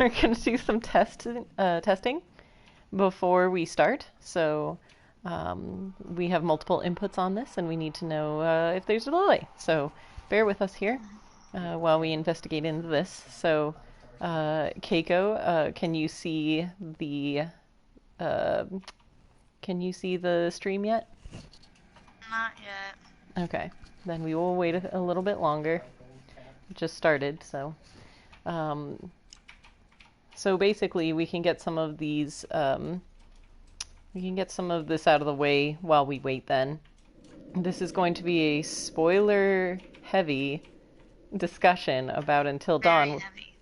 We're going to do some testing before we start. So we have multiple inputs on this, and we need to know if there's a delay. So bear with us here while we investigate into this. So Keiko, can you see the stream yet? Not yet. Okay, then we will wait a little bit longer. It just started, so. So basically, we can get some of these. We can get some of this out of the way while we wait. Then, this is going to be a spoiler-heavy discussion about Until Dawn. Very heavy.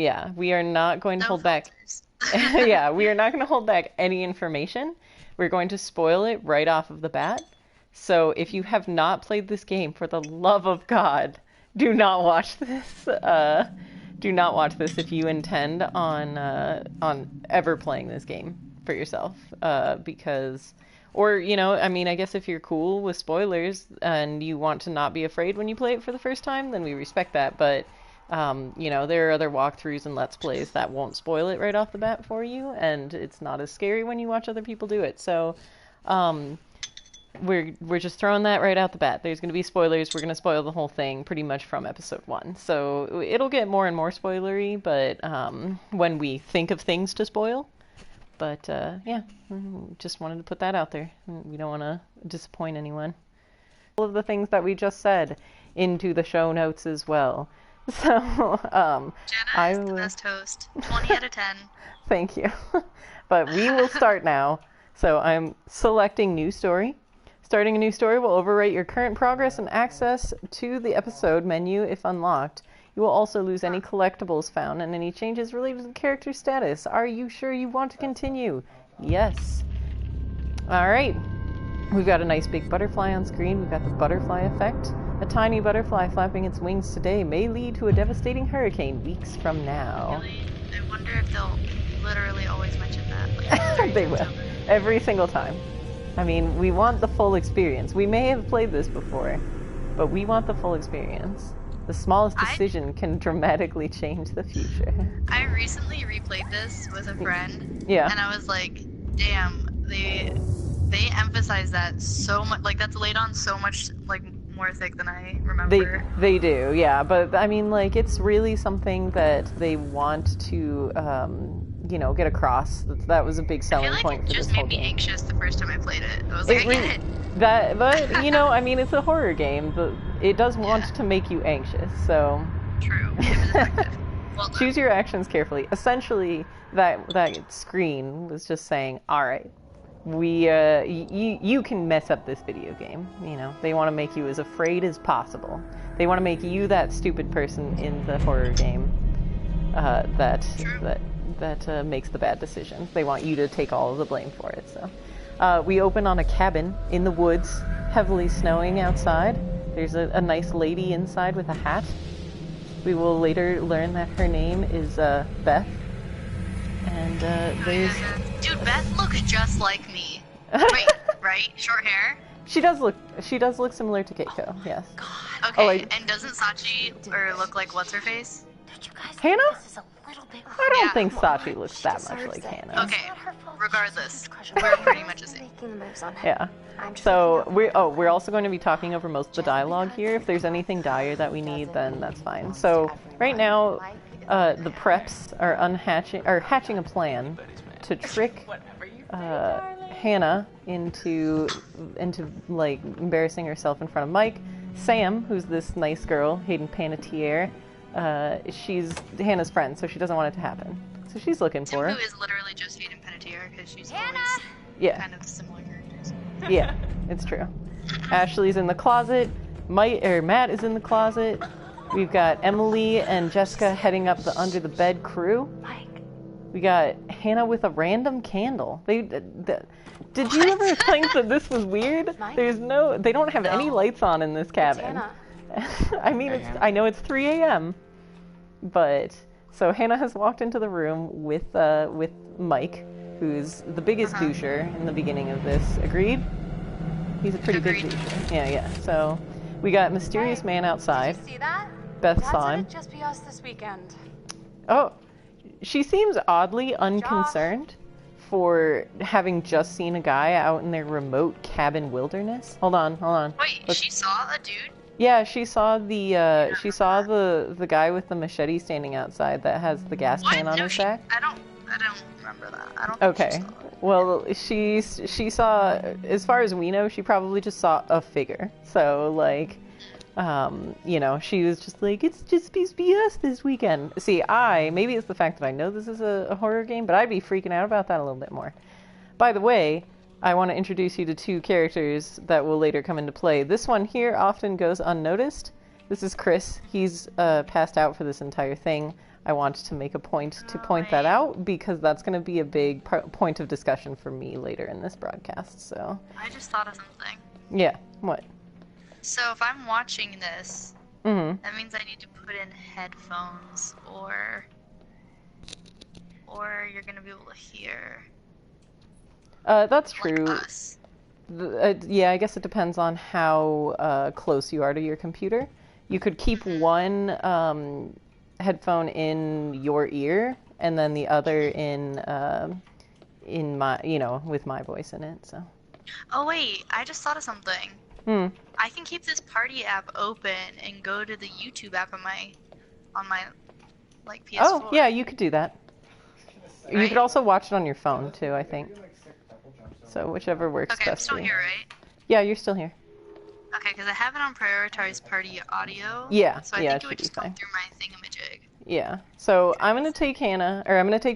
Yeah, we are not going to hold filters. back. Yeah, we are not going to hold back any information. We're going to spoil it right off of the bat. So if you have not played this game, for the love of God, do not watch this. Do not watch this if you intend on ever playing this game for yourself. Because, or I mean, I guess if you're cool with spoilers and you want to not be afraid when you play it for the first time, then we respect that. But there are other walkthroughs and Let's Plays that won't spoil it right off the bat for you, and it's not as scary when you watch other people do it. So, we're just throwing that right out the bat. There's going to be spoilers. We're going to spoil the whole thing pretty much from episode 1. So it'll get more and more spoilery, but when we think of things to spoil. But yeah, just wanted to put that out there. We don't want to disappoint anyone. All of the things that we just said into the show notes as well. So Jenna is the best host. 20 out of 10. Thank you. But we will start now. So I'm selecting new story. Starting a new story will overwrite your current progress and access to the episode menu if unlocked. You will also lose any collectibles found and any changes related to the character status. Are you sure you want to continue? Yes. All right. We've got a nice big butterfly on screen. We've got the butterfly effect. A tiny butterfly flapping its wings today may lead to a devastating hurricane weeks from now. Really? I wonder if they'll literally always mention that. Like, they will. Every single time. I mean, we want the full experience. We may have played this before, but we want the full experience. The smallest decision can dramatically change the future. I recently replayed this with a friend. Yeah. And I was like, damn, they emphasize that so much. Like, that's laid on so much, like, more thick than I remember. They do, yeah. But, I mean, like, it's really something that they want to, get across. That was a big selling point for this whole game. It just made me anxious the first time I played it. I was like, I get it. But, I mean, it's a horror game, but it does want to make you anxious, so... True. It was effective. Well done. Choose your actions carefully. Essentially, that screen was just saying, alright, you can mess up this video game. They want to make you as afraid as possible. They want to make you that stupid person in the horror game that makes the bad decisions. They want you to take all of the blame for it. So, we open on a cabin in the woods, heavily snowing outside. There's a nice lady inside with a hat. We will later learn that her name is Beth. And there's... Dude, Beth looks just like me. Wait, right? Short hair? She does look similar to Keiko, yes. God. Okay, and doesn't Sachi look like what's-her-face? Hannah? This is a little bit I don't think Sachi looks that much like Hannah. Okay, regardless, we're pretty much the same. Yeah. So we're also going to be talking over most of the dialogue here. If there's anything dire that we need, then that's fine. So right now, the preps are hatching a plan to trick Hannah into like embarrassing herself in front of Mike. Sam, who's this nice girl, Hayden Panettiere, she's Hannah's friend, so she doesn't want it to happen. So she's looking for her. Who is literally just Hayden Panettiere because she's Hannah! always kind of similar characters. Yeah, it's true. Ashley's in the closet. Matt is in the closet. We've got Emily and Jessica heading up the under the bed crew. Mike. We got Hannah with a random candle. Did you ever think that this was weird? They don't have any lights on in this cabin. I mean, I know it's 3 a.m., but so Hannah has walked into the room with Mike, who's the biggest doucher in the beginning of this. Agreed? He's a pretty big doucher. Yeah. So we got mysterious man outside. Did you see that? Beth saw him. Just be us this weekend. Oh, she seems oddly unconcerned for having just seen a guy out in their remote cabin wilderness. Hold on. Wait, she saw a dude? Yeah, she saw the guy with the machete standing outside that has the gas can on his back. I don't remember that. I don't Okay. think she saw it. Well, she saw, as far as we know, she probably just saw a figure. So, like, you know, she was just like, it's just supposed to be us this weekend. See, maybe it's the fact that I know this is a horror game, but I'd be freaking out about that a little bit more. By the way, I want to introduce you to two characters that will later come into play. This one here often goes unnoticed. This is Chris. He's passed out for this entire thing. I want to make a point to point that out because that's going to be a big point of discussion for me later in this broadcast. So I just thought of something. yeah, what? So if I'm watching this, Mm-hmm. that means I need to put in headphones, or you're gonna be able to hear. That's Like true. us. Yeah, I guess it depends on how close you are to your computer. You could keep one headphone in your ear and then the other in my, you know, with my voice in it. So. Oh wait, I just thought of something. I can keep this party app open and go to the YouTube app on my like PS4. Oh yeah, you could do that. You Right? could also watch it on your phone too, I think. So whichever works Okay, I'm best still for you. here, right? Yeah, you're still here. Okay, because I have it on prioritized party audio. Yeah, So I yeah, think it it would should just be come fine. through my thingamajig. Yeah. So I'm gonna take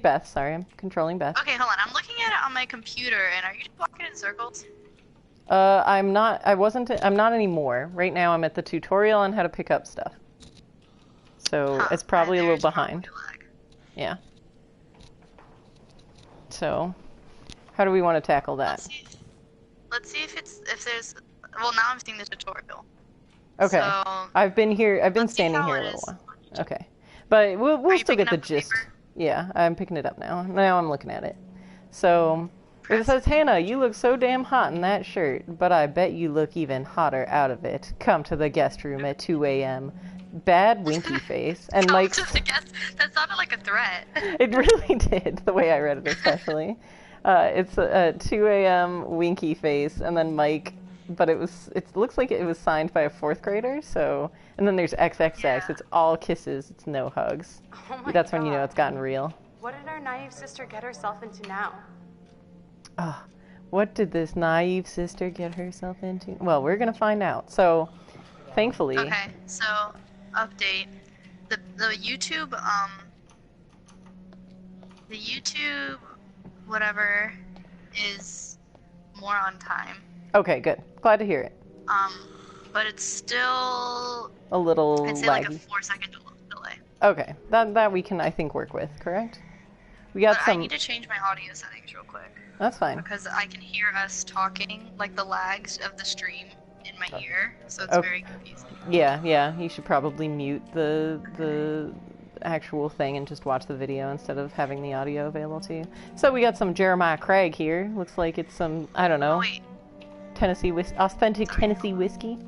Beth. Sorry, I'm controlling Beth. Okay, hold on. I'm looking at it on my computer, and are you just walking in circles? I'm not. I'm not anymore. Right now, I'm at the tutorial on how to pick up stuff. So it's probably a little There's behind. probably lag. Yeah. So, how do we want to tackle that? Let's see if there's. Well, now I'm seeing the tutorial. Okay. So, I've been let's see standing how here a it little is. while. Okay. But we'll you still get the picking up the gist. paper? Yeah, I'm picking it up now. Now I'm looking at it. So, it says, Hannah, you look so damn hot in that shirt, but I bet you look even hotter out of it. Come to the guest room at 2 a.m. Bad winky face. And Come Mike's... to the guest. That sounded like a threat. It really did, the way I read it especially. It's a 2 a.m. winky face, and then Mike, but it looks like it was signed by a 4th grader, so, and then there's XXX, Yeah. it's all kisses, it's no hugs. Oh my That's when you know God. it's gotten real. What did our naive sister get herself into now? Ah, what did this naive sister get herself into? Well, we're gonna find out. So, thankfully, Okay, so update. The YouTube whatever is more on time. okay, good. Glad to hear it. But it's still, A little I'd say laggy. like a 4-second delay. Okay, that we can, I think, work with, correct? We got But I some. need to change my audio settings real quick That's fine. because I can hear us talking, like the lags of the stream in my ear, so it's Okay. very confusing. Yeah, you should probably mute the actual thing and just watch the video instead of having the audio available to you. So we got some Jeremiah Craig here. Looks like it's some, I don't know, Oh wait, Tennessee authentic Tennessee whiskey.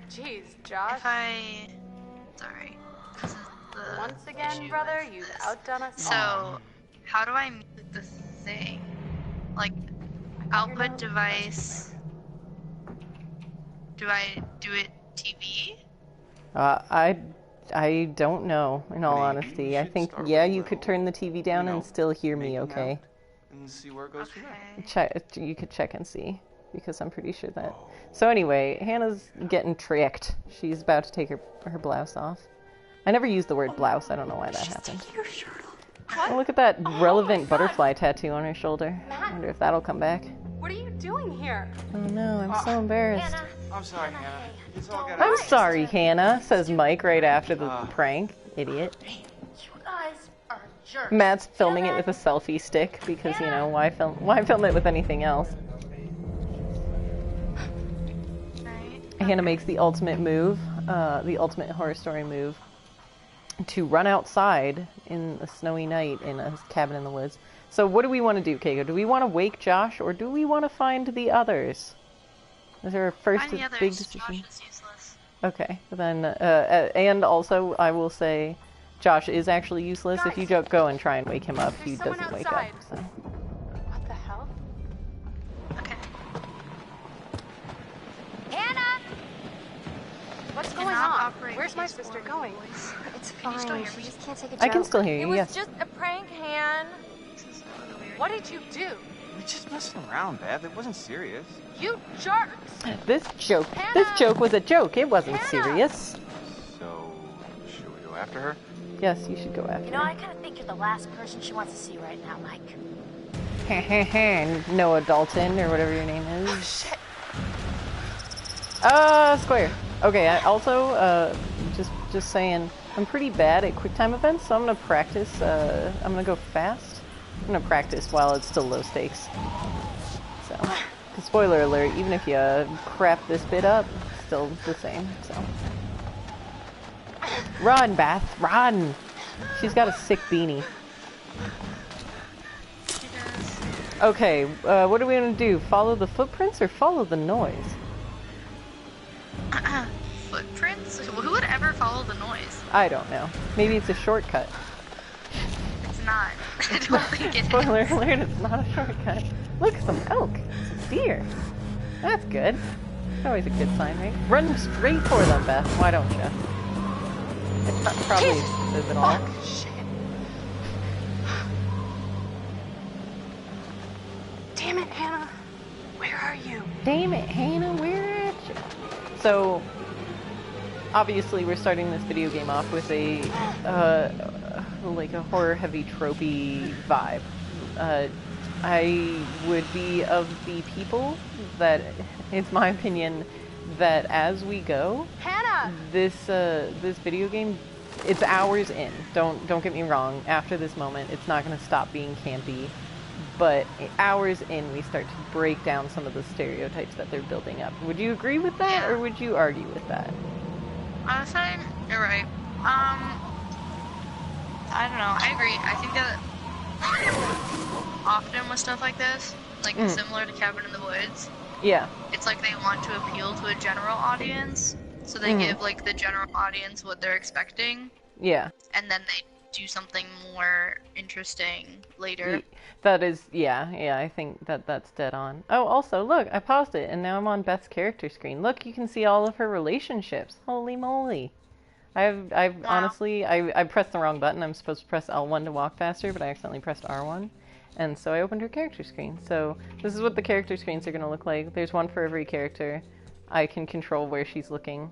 Jeez, Josh. Sorry, this is the Once again, issue brother, with you've this. outdone us all. So, how do I mute the thing? Like, output device. Do I do it TV? I don't know, in all Maybe honesty. you I should think, start yeah, with a you could little, turn the TV down and still hear me making okay. out and see where it goes from there. Okay. You could check and see, because I'm pretty sure that. So anyway, Hannah's getting tricked. She's about to take her blouse off. I never used the word blouse. I don't know why that happened. Your shirt off. Oh, look at that relevant God. butterfly tattoo on her shoulder. I wonder if that'll come back. What are you doing here? Oh no, I'm so embarrassed. I'm sorry, Hannah. It's all got I'm sorry, Hannah, says Mike right after the prank. Idiot. You guys are jerks. Matt's filming it with a selfie stick because, you know, why film it with anything else? Right. Hannah makes the ultimate move, the ultimate horror story move, to run outside in a snowy night in a cabin in the woods. So what do we want to do, Keiko? Do we want to wake Josh or do we want to find the others? Is there a first Find the others. big Josh decision? is useless. Okay, then, and also I will say, Josh is actually useless. If you go and try and wake him up, he There's someone doesn't wake up. outside. So. What the hell? Okay. Hannah! What's going Cannot on? operate Where's my his sister horrible going? voice. It's Can you still fine. hear She me? just can't take a joke. I can still hear It you, was yes. just a prank, Han. This is really weird. What did you do? We just messing around, Beth. It wasn't serious. You jerks! This joke Hannah! was a joke. It wasn't Hannah! serious. So, should we go after her? Yes, you should go after You know, I kind of think you're the last person she wants to see right now, Mike. her. Noah Dalton, or whatever your name is. Oh, shit. Square. Okay, I also, just saying, I'm pretty bad at QuickTime events, so I'm gonna practice, I'm gonna go fast. I'm gonna practice while it's still low stakes. So, 'cause spoiler alert, even if you crap this bit up, it's still the same, so. Run, Beth, run! She's got a sick beanie. She does. Okay, what are we gonna do? Follow the footprints or follow the noise? Footprints? Who would ever follow the noise? I don't know. Maybe it's a shortcut. It's not. I don't think it is. Spoiler alert, it's not a shortcut. Look, some elk. Some deer. That's good. That's always a good sign, right? Run straight for them, Beth. Why don't you? It probably says it all. Oh, shit. Damn it, Hannah. Where are you? Damn it, Hannah, where at you? So, obviously we're starting this video game off with a, like a horror-heavy, tropey vibe. I would be of the people that, it's my opinion, that as we go, Hannah! this video game, it's hours in. Don't get me wrong. After this moment, it's not going to stop being campy. But hours in, we start to break down some of the stereotypes that they're building up. Would you agree with that, or would you argue with that? Honestly, you're right. I don't know. I agree. I think that often with stuff like this, like similar to Cabin in the Woods, Yeah. it's like they want to appeal to a general audience, so they give like the general audience what they're expecting, Yeah. and then they do something more interesting later. That is, yeah, I think that's dead on. Oh, also, look, I paused it, and now I'm on Beth's character screen. Look, you can see all of her relationships. Holy moly. I've Wow. honestly, I pressed the wrong button. I'm supposed to press L1 to walk faster, but I accidentally pressed R1. And so I opened her character screen. So this is what the character screens are going to look like. There's one for every character. I can control where she's looking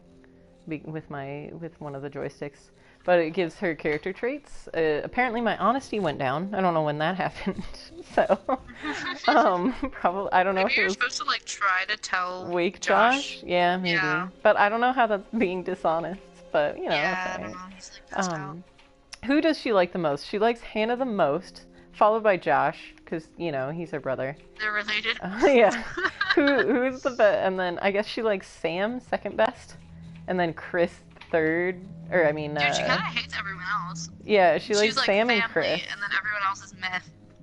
with one of the joysticks. But it gives her character traits. Apparently my honesty went down. I don't know when that happened. So, probably, I don't know Maybe if it you're was supposed to like try to tell wake Josh. Yeah, maybe. Yeah. But I don't know how that's being dishonest. But, you know, Yeah, it's I don't alright. know. He's like passed out. Who does she like the most? She likes Hannah the most, followed by Josh, because, you know, he's her brother. They're related. Yeah. Who's the best? And then I guess she likes Sam second best, and then Chris third. Or I mean, Dude, she kind of hates everyone else. yeah, she likes She's like Sam family, and Chris. and then everyone else is meh.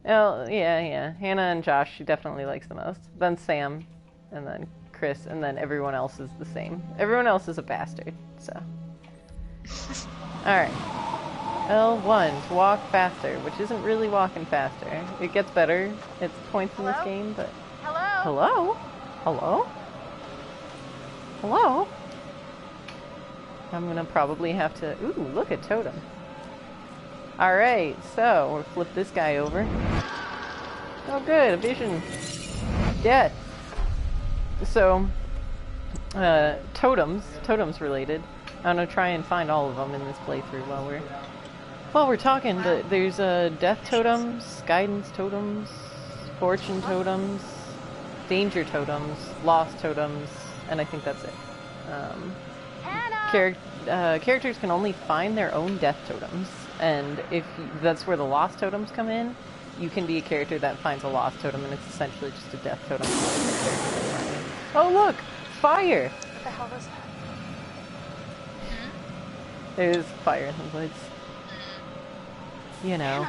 Oh, yeah. Hannah and Josh, she definitely likes the most. Then Sam, and then Chris, and then everyone else is the same. Everyone else is a bastard, so. Alright. L1, to walk faster, which isn't really walking faster. It gets better at points in this Hello? game, but... Hello? Hello? Hello? I'm gonna probably have to... Ooh, look at Totem. Alright, so we'll flip this guy over. Oh good, a vision. Dead. So, totems related. I'm gonna try and find all of them in this playthrough while we're talking, but there's death totems, guidance totems, fortune totems, danger totems, lost totems, and I think that's it. Characters can only find their own death totems, and that's where the lost totems come in. You can be a character that finds a lost totem, and it's essentially just a death totem. Oh look! Fire! What the hell was that? There's fire in the woods. You know.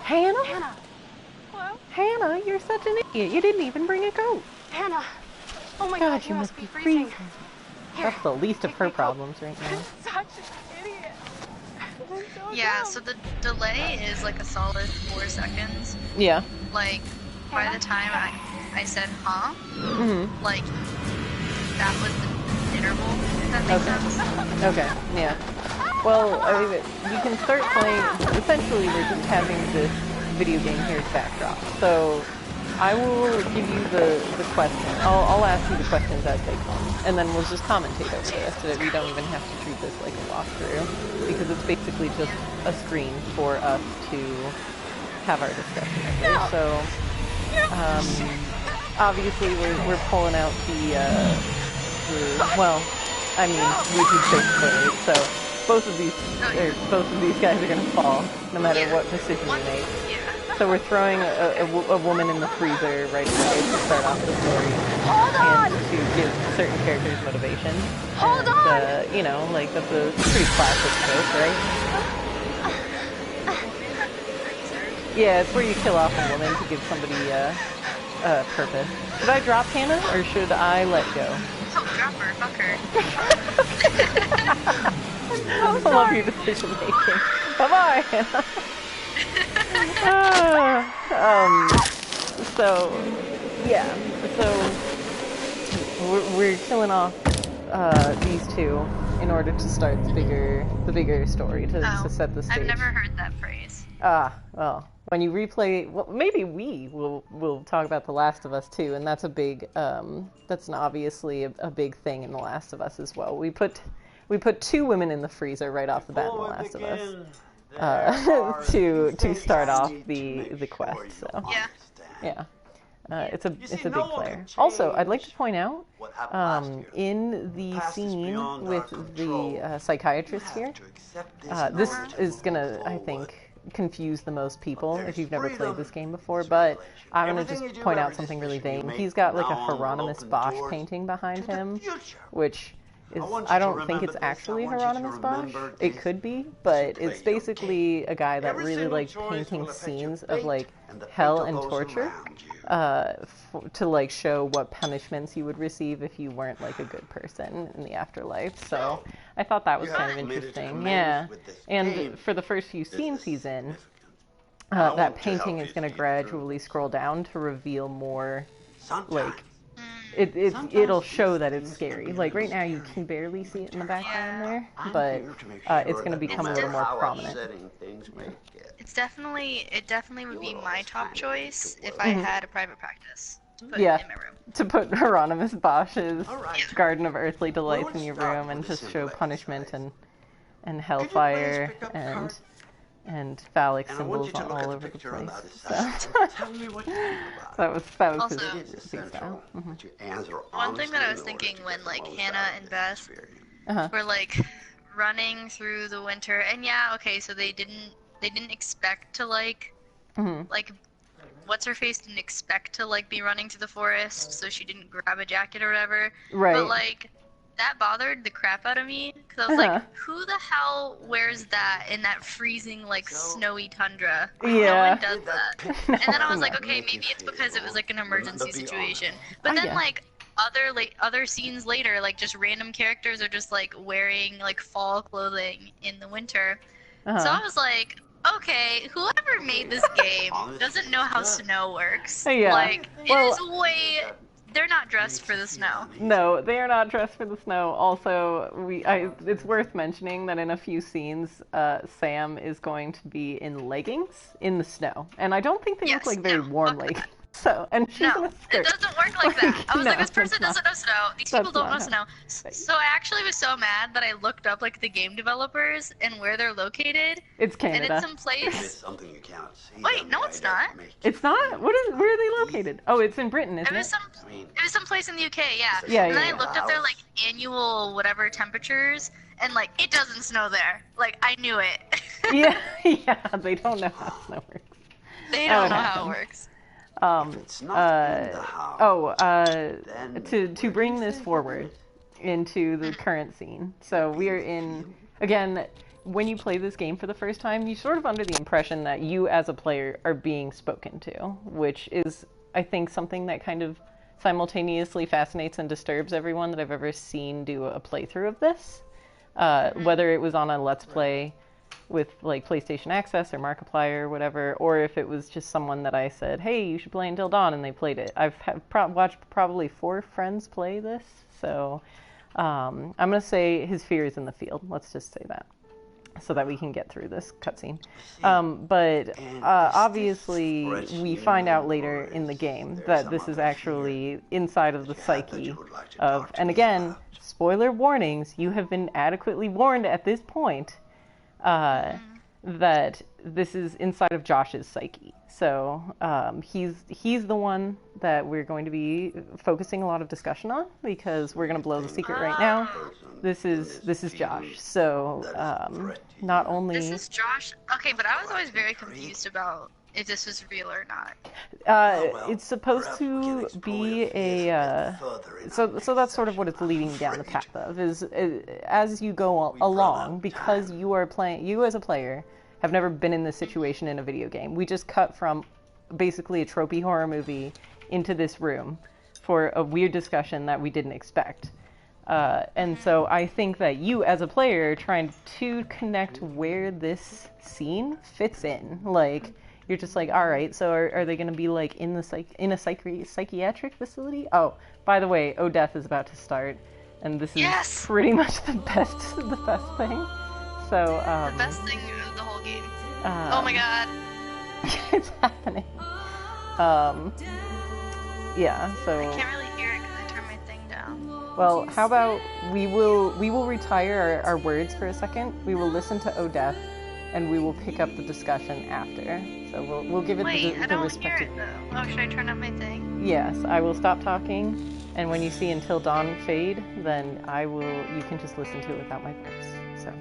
Hannah? Hannah! Hello? Hannah, you're such an idiot. You didn't even bring a coat. Hannah! Oh my God, god, you must be freezing. freezing. Here, That's the least of take her my coat. problems right now. I'm such an idiot. Yeah, so the delay is like a solid 4 seconds. Yeah. Like, by the time I said, huh? Mm-hmm. Like, that was the interval, if that makes sense. Okay, yeah. Well, I mean, you can start playing, essentially we're just having this video game here's backdrop. So, I will give you the question. I'll ask you the questions as they come, and then we'll just commentate over the rest of it. We don't even have to treat this like a walkthrough, because it's basically just a screen for us to have our discussion over. So, obviously we're pulling out the well, I mean, YouTube safe spoilers, so both of these guys are gonna fall, no matter what decision you make. So we're throwing a woman in the freezer right away to start off the story, and to give certain characters motivation. Hold on! You know, like that's a pretty classic trope, right? Yeah, it's where you kill off a woman to give somebody purpose. Should I drop Hannah, or should I let go? Oh, drop her, fuck her. I love your decision making. Bye-bye, Hannah. So, yeah. So, we're killing off these two in order to start the bigger story, to set the stage. I've never heard that phrase. Well, when you replay, well, maybe we will talk about The Last of Us too, and that's a big, that's obviously a big thing in The Last of Us as well. We put 2 women in the freezer right off the bat in The Last of Us, to start off the quest. So yeah. It's a big player. Also, I'd like to point out, in the scene with the psychiatrist here, this is gonna, I think, confuse the most people if you've never played this game before, but I'm gonna just point out something really vain. He's got like a Hieronymus Bosch painting behind him, which is, I don't think it's actually Hieronymus Bosch. It could be, but it's basically a guy that really liked painting scenes of like hell and torture, to like show what punishments you would receive if you weren't like a good person in the afterlife. So I thought that was kind of interesting. Yeah, and for the first few scenes he's in, that painting is going to gradually scroll down to reveal more, like, it'll show that it's scary. Like right now you can barely see it in the background there, but it's going to become a little more prominent. It definitely would be my top choice if I had a private practice to put in my room. To put Hieronymus Bosch's Garden of Earthly Delights in your room and just show punishment and hellfire and phallic symbols all over the place. So that was his style. One thing that I was thinking when like Hannah and Beth were like running through the winter, and so they didn't expect to like what's her face didn't expect to like be running through the forest, so she didn't grab a jacket or whatever. Right. But like that bothered the crap out of me, because I was like, who the hell wears that in that freezing, like, snowy tundra? Yeah. No one does that. And then I was like, okay, maybe it's because it was, like, an emergency situation. But then, like, other scenes later, like, just random characters are just, like, wearing, like, fall clothing in the winter. So I was like, okay, whoever made this game doesn't know how snow works. Yeah. Like, it is way... They're not dressed for the snow. No, they are not dressed for the snow. Also, it's worth mentioning that in a few scenes, Sam is going to be in leggings in the snow, and I don't think they look like very warm leggings. So, and she's in a skirt. It doesn't work like that. I was like, this person doesn't know snow. These people don't know snow. So I actually was so mad that I looked up like the game developers and where they're located. It's Canada. And it's someplace. Wait, no, it's not. It's not. Where are they located? Oh, it's in Britain, isn't it? It was someplace in the UK, yeah. Yeah. And then I looked up their like annual whatever temperatures, and like it doesn't snow there. Like I knew it. Yeah. They don't know how snow works. They don't know how it works. To bring this forward into the current scene. So we are in, again, when you play this game for the first time, you're sort of under the impression that you as a player are being spoken to, which is, I think, something that kind of simultaneously fascinates and disturbs everyone that I've ever seen do a playthrough of this. Whether it was on a Let's Play with like PlayStation Access or Markiplier or whatever, or if it was just someone that I said, hey, you should play Until Dawn, and they played it. I've watched probably 4 friends play this, so I'm going to say his fear is in the field. Let's just say that, so that we can get through this cutscene. But obviously, we find out later in the game that this is actually inside of the psyche of, and again, spoiler warnings, you have been adequately warned at this point, that this is inside of Josh's psyche. So he's the one that we're going to be focusing a lot of discussion on, because we're going to blow the secret right now. This is Josh. So not only This is Josh. Okay, but I was always very confused about if this was real or not. it's supposed to be a so that's sort of what it's leading down the path of, is as you go along, because you as a player have never been in this situation in a video game. We just cut from basically a tropey horror movie into this room for a weird discussion that we didn't expect. And so I think that you as a player are trying to connect where this scene fits in. Like, you're just like, all right, so are they going to be like in a psychiatric facility? Oh, by the way, Oh Death is about to start, and this is pretty much the best thing. So the best thing of the whole game. Oh my god. It's happening. Yeah, so I can't really hear it because I turned my thing down. Well, how about we will retire our words for a second. We will listen to Oh Death, and we will pick up the discussion after. So we'll give it the respective. Hear it, though. Oh, should I turn up my thing? Yes, I will stop talking, and when you see Until Dawn fade, then you can just listen to it without my voice. So.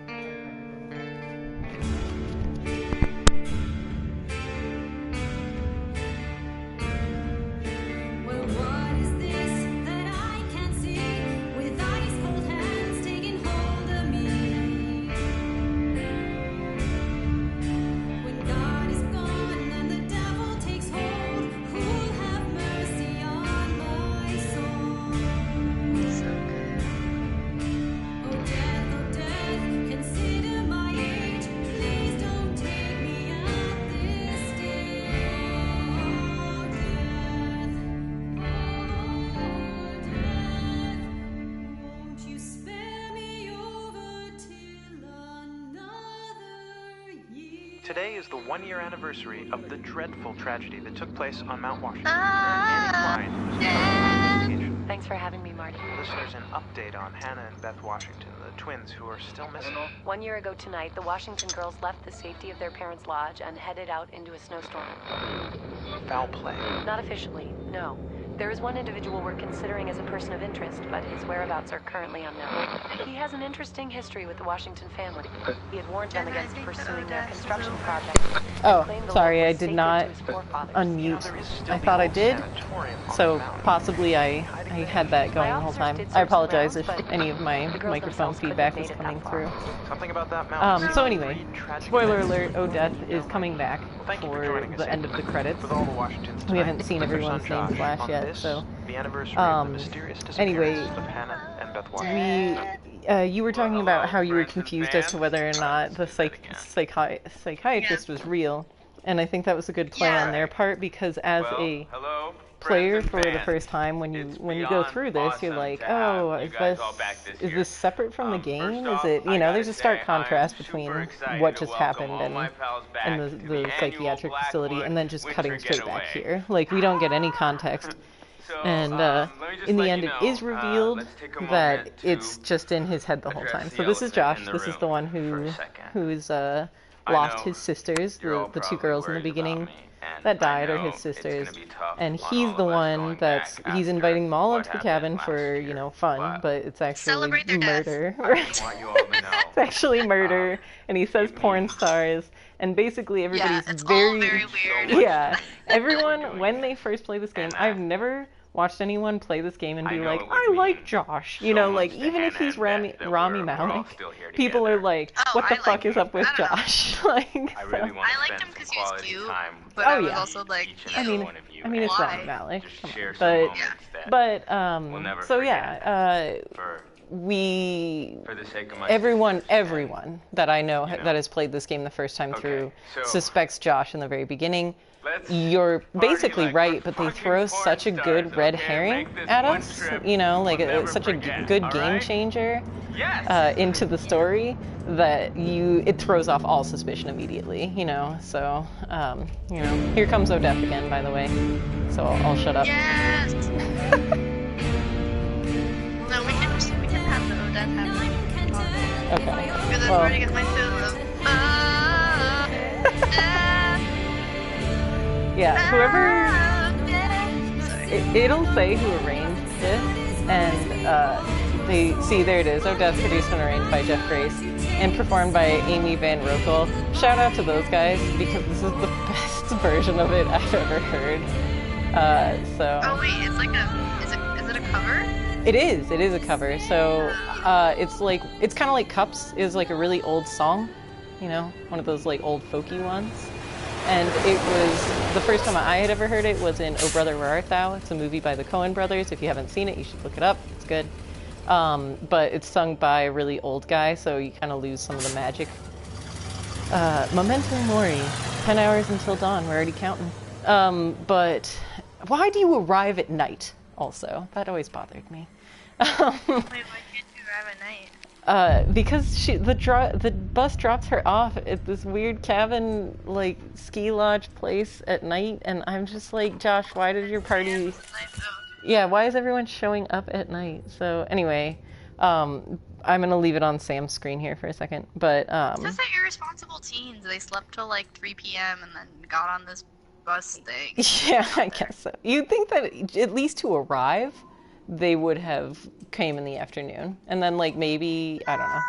Today is the 1-year anniversary of the dreadful tragedy that took place on Mount Washington. Annie Klein was investigation. Thanks for having me, Marty. Listeners, an update on Hannah and Beth Washington, the twins who are still missing. 1 year ago tonight, the Washington girls left the safety of their parents' lodge and headed out into a snowstorm. Foul play. Not officially, no. There is one individual we're considering as a person of interest, but his whereabouts are currently unknown. He has an interesting history with the Washington family. He had warned them against pursuing their construction project. Oh, sorry, I did not unmute. I thought I did, so possibly I had that going the whole time. I apologize if any of my microphone feedback is coming through. Something about that mountain. So anyway, spoiler alert, Oh Death is coming back for the end of the credits. We haven't seen everyone's name flash yet. So, anyway, you were talking about how you were confused as to whether or not the psychiatrist was real, and I think that was a good play on their part, because as a player for the first time, when you go through this, you're like, oh, is this separate from the game? Is it, there's a stark contrast between what just happened and the psychiatric facility, and then just cutting straight back here. Like, we don't get any context. And in the end, it is revealed that it's just in his head the whole time. So this is Josh. This is the one who's lost his sisters, the 2 girls in the beginning that died are his sisters, and he's the one he's inviting them all into the cabin for fun, but it's actually murder. It's actually murder, and he says porn stars, and basically everybody's it's all very weird. Yeah, everyone when they first play this game, I've never watched anyone play this game and be like, I like Josh. Like, even if he's Rami Malek, people are like, what the fuck is up with Josh? Like, I liked him because he was cute, but I was also like, I mean, it's Rami Malek. So yeah, we, For the sake of my everyone that I know that has played this game the first time through so suspects Josh in the very beginning. let's You're basically like right, we're but they fucking throw porn such a good stars, red okay? herring Make this at one us, trip you know, like we'll never such a forget, good all game right? changer Yes. into the story that it throws off all suspicion immediately, you know. So, you know, here comes Odette again, by the way. So I'll shut up. Yes. No, we can have the Odette happening. Okay. Because I've Well, already got my fill of. yeah, whoever. Sorry. It'll say who arranged this, and there it is. Odette's produced and arranged by Jeff Grace and performed by Amy Van Rokel. Shout out to those guys because this is the best version of it I've ever heard. Oh wait, it's like is it a cover? It is a cover. So it's kind of like Cups is like a really old song, you know, one of those like old folky ones. And it was, the first time I had ever heard it was in Oh Brother Where Art Thou? It's a movie by the Coen brothers. If you haven't seen it, you should look it up. It's good. But it's sung by a really old guy, so you kind of lose some of the magic. Memento Mori. 10 hours until dawn. We're already counting. But why do you arrive at night, also? That always bothered me. Wait, why can't you arrive at night? Because the bus drops her off at this weird cabin, like, ski lodge place at night, and I'm just like, Josh, why did your party... Yeah, why is everyone showing up at night? So, anyway, I'm gonna leave it on Sam's screen here for a second, but, It's just that irresponsible teens. They slept till like 3 p.m. and then got on this bus thing. Yeah, I guess so. You'd think that at least to arrive, they would have came in the afternoon, and then like maybe I don't know.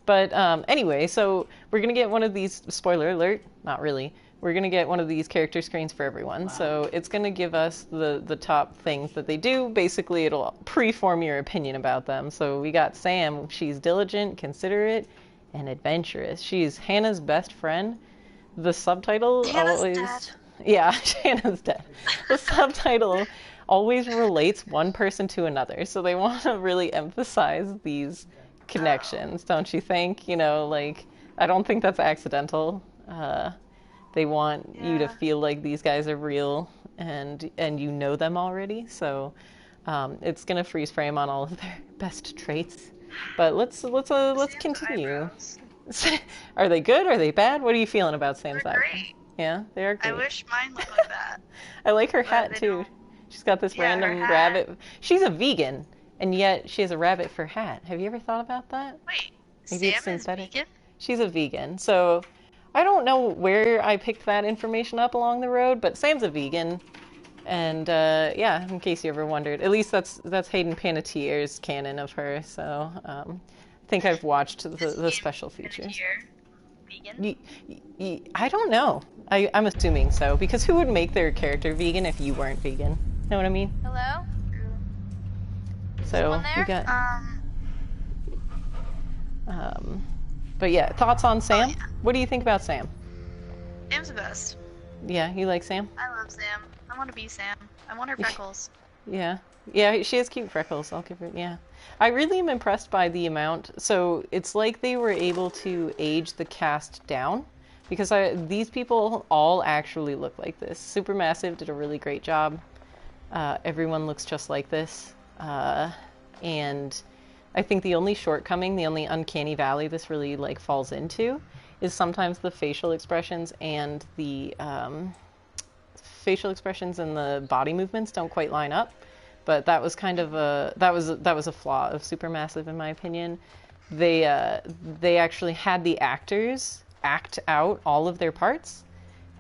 But anyway, so we're gonna get one of these. Spoiler alert! Not really. We're gonna get one of these character screens for everyone. Wow. So it's gonna give us the top things that they do. Basically, it'll pre-form your opinion about them. So we got Sam. She's diligent, considerate, and adventurous. She's Hannah's best friend. The subtitle Hannah's dead. Yeah, Hannah's dead. The subtitle always relates one person to another, so they want to really emphasize these connections, don't you think? You know, like, I don't think that's accidental. They want you to feel like these guys are real and you know them already, so it's gonna freeze frame on all of their best traits. But let's continue. Are they good? Are they bad? What are you feeling about Sam's eyebrows? Great. Yeah, they are great. I wish mine looked like that. I like her hat too. She's got this random rabbit. She's a vegan, and yet she has a rabbit for hat. Have you ever thought about that? Wait, Maybe it's Sam is synthetic. vegan? She's a vegan, so I don't know where I picked that information up along the road, but Sam's a vegan, and yeah, in case you ever wondered, at least that's Hayden Panettiere's canon of her. So I think I've watched the special features. Vegan? I don't know. I'm assuming so, because who would make their character vegan if you weren't vegan? Know what I mean? Hello? So we got. But yeah, thoughts on Sam? What do you think about Sam? Sam's the best. Yeah, you like Sam? I love Sam. I want to be Sam. I want her freckles. Yeah, she has cute freckles. I'll give her. Yeah, I really am impressed by the amount. So it's like they were able to age the cast down, because these people all actually look like this. Supermassive did a really great job. Everyone looks just like this, and I think the only shortcoming, the only uncanny valley this really like falls into, is sometimes the facial expressions and the body movements don't quite line up. But that was kind of that was a flaw of Supermassive, in my opinion. They actually had the actors act out all of their parts,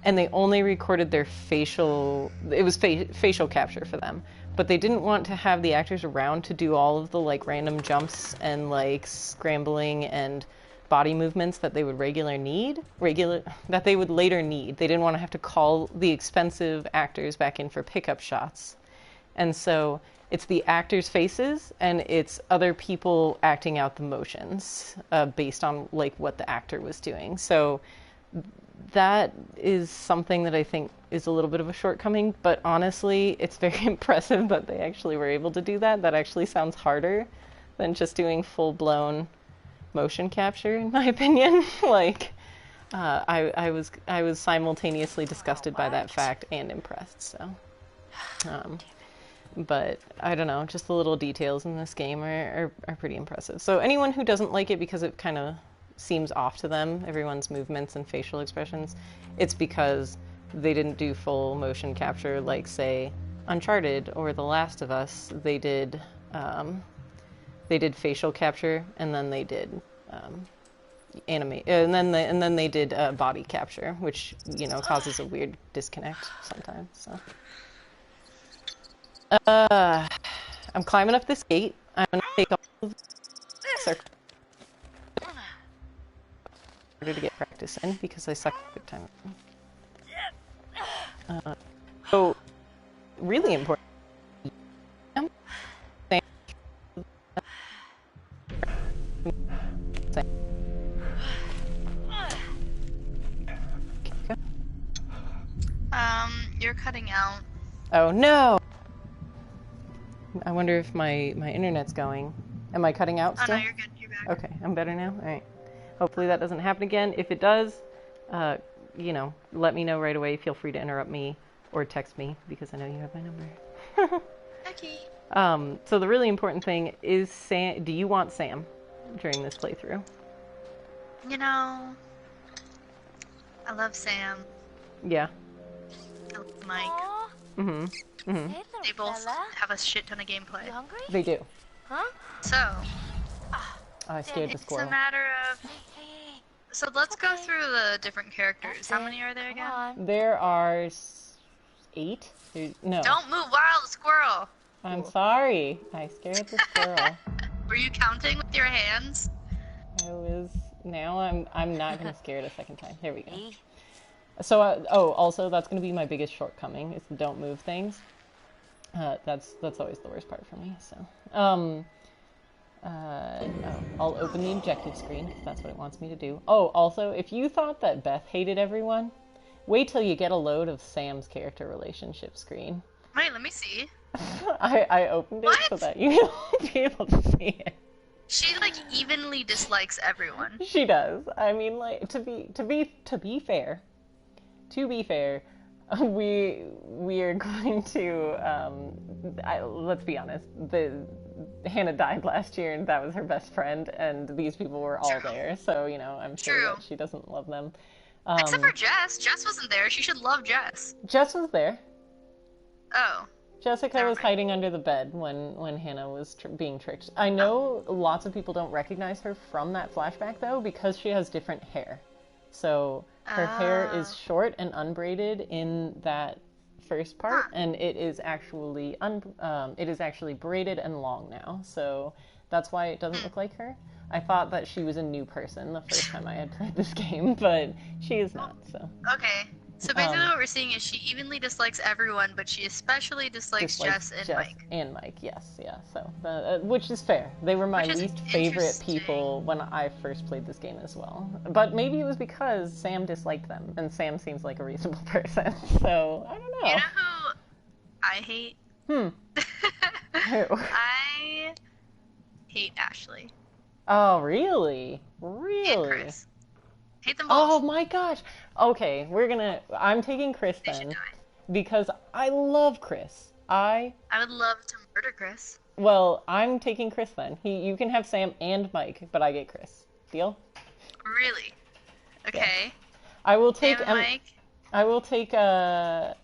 and they only recorded their facial. It was facial capture for them. But they didn't want to have the actors around to do all of the like random jumps and like scrambling and body movements that they would later need. They didn't want to have to call the expensive actors back in for pickup shots. And so it's the actors' faces and it's other people acting out the motions based on like what the actor was doing. So that is something that I think is a little bit of a shortcoming, but honestly, it's very impressive that they actually were able to do that. That actually sounds harder than just doing full-blown motion capture, in my opinion. Like, I was simultaneously disgusted by that fact and impressed. So, but I don't know, just the little details in this game are pretty impressive. So anyone who doesn't like it because it kind of seems off to them, everyone's movements and facial expressions, it's because they didn't do full motion capture like, say, Uncharted or The Last of Us. They did facial capture, and then they did animate, and then they did body capture, which, you know, causes a weird disconnect sometimes. So I'm climbing up this gate. I'm gonna take all of the circles to get practice in because I suck big time. So really important. You're cutting out. Oh no! I wonder if my internet's going. Am I cutting out still? Oh no, you're good. You're back. Okay, I'm better now? Alright. Hopefully that doesn't happen again. If it does, you know, let me know right away. Feel free to interrupt me or text me because I know you have my number. Okay. So the really important thing is Sam. Do you want Sam during this playthrough? You know, I love Sam. Yeah. I love Mike. Mm-hmm. Mm-hmm. Hey, They little both fella. have a shit ton of gameplay. You hungry? They do. Huh? So, Oh, I scared the it's squirrel. a matter of... Hey, So let's go through the different characters. How many are there come again? on. There are 8? No. Don't move, wild squirrel! I'm sorry. I scared the squirrel. Were you counting with your hands? I was. Now I'm not gonna scare it a second time. There we go. Hey. So also that's gonna be my biggest shortcoming is the don't move things. That's always the worst part for me. So I'll open the objective screen because that's what it wants me to do. Oh, also, if you thought that Beth hated everyone, wait till you get a load of Sam's character relationship screen. Wait, let me see. I opened it so What? that you'll be able to see it. She, like, evenly dislikes everyone. She does. I mean, like, to be fair, we are going to let's be honest. Hannah died last year, and that was her best friend, and these people were all there. So, you know, I'm sure True. that she doesn't love them. Except for Jess. Jess wasn't there. She should love Jess. Jess was there. Oh. Jessica Never was mind. hiding under the bed when Hannah was being tricked. I know lots of people don't recognize her from that flashback, though, because she has different hair. So her hair is short and unbraided in that first part, and it is actually braided and long now. So that's why it doesn't look like her. I thought that she was a new person the first time I had played this game, but she is not. So Okay. So basically what we're seeing is she evenly dislikes everyone, but she especially dislikes Jess and Mike. And Mike, yes, yeah. So, which is fair. They were my Which is least favorite interesting. people when I first played this game as well. But maybe it was because Sam disliked them, and Sam seems like a reasonable person. So I don't know. You know who I hate? Who? I hate Ashley. Oh, really? And Really? Chris. Hate them both. Oh my gosh. Okay, I'm taking Chris They should then die. because I love Chris. I would love to murder Chris. Well, I'm taking Chris then. You can have Sam and Mike, but I get Chris. Deal? Really? Okay. I will take Sam and Mike. I will take I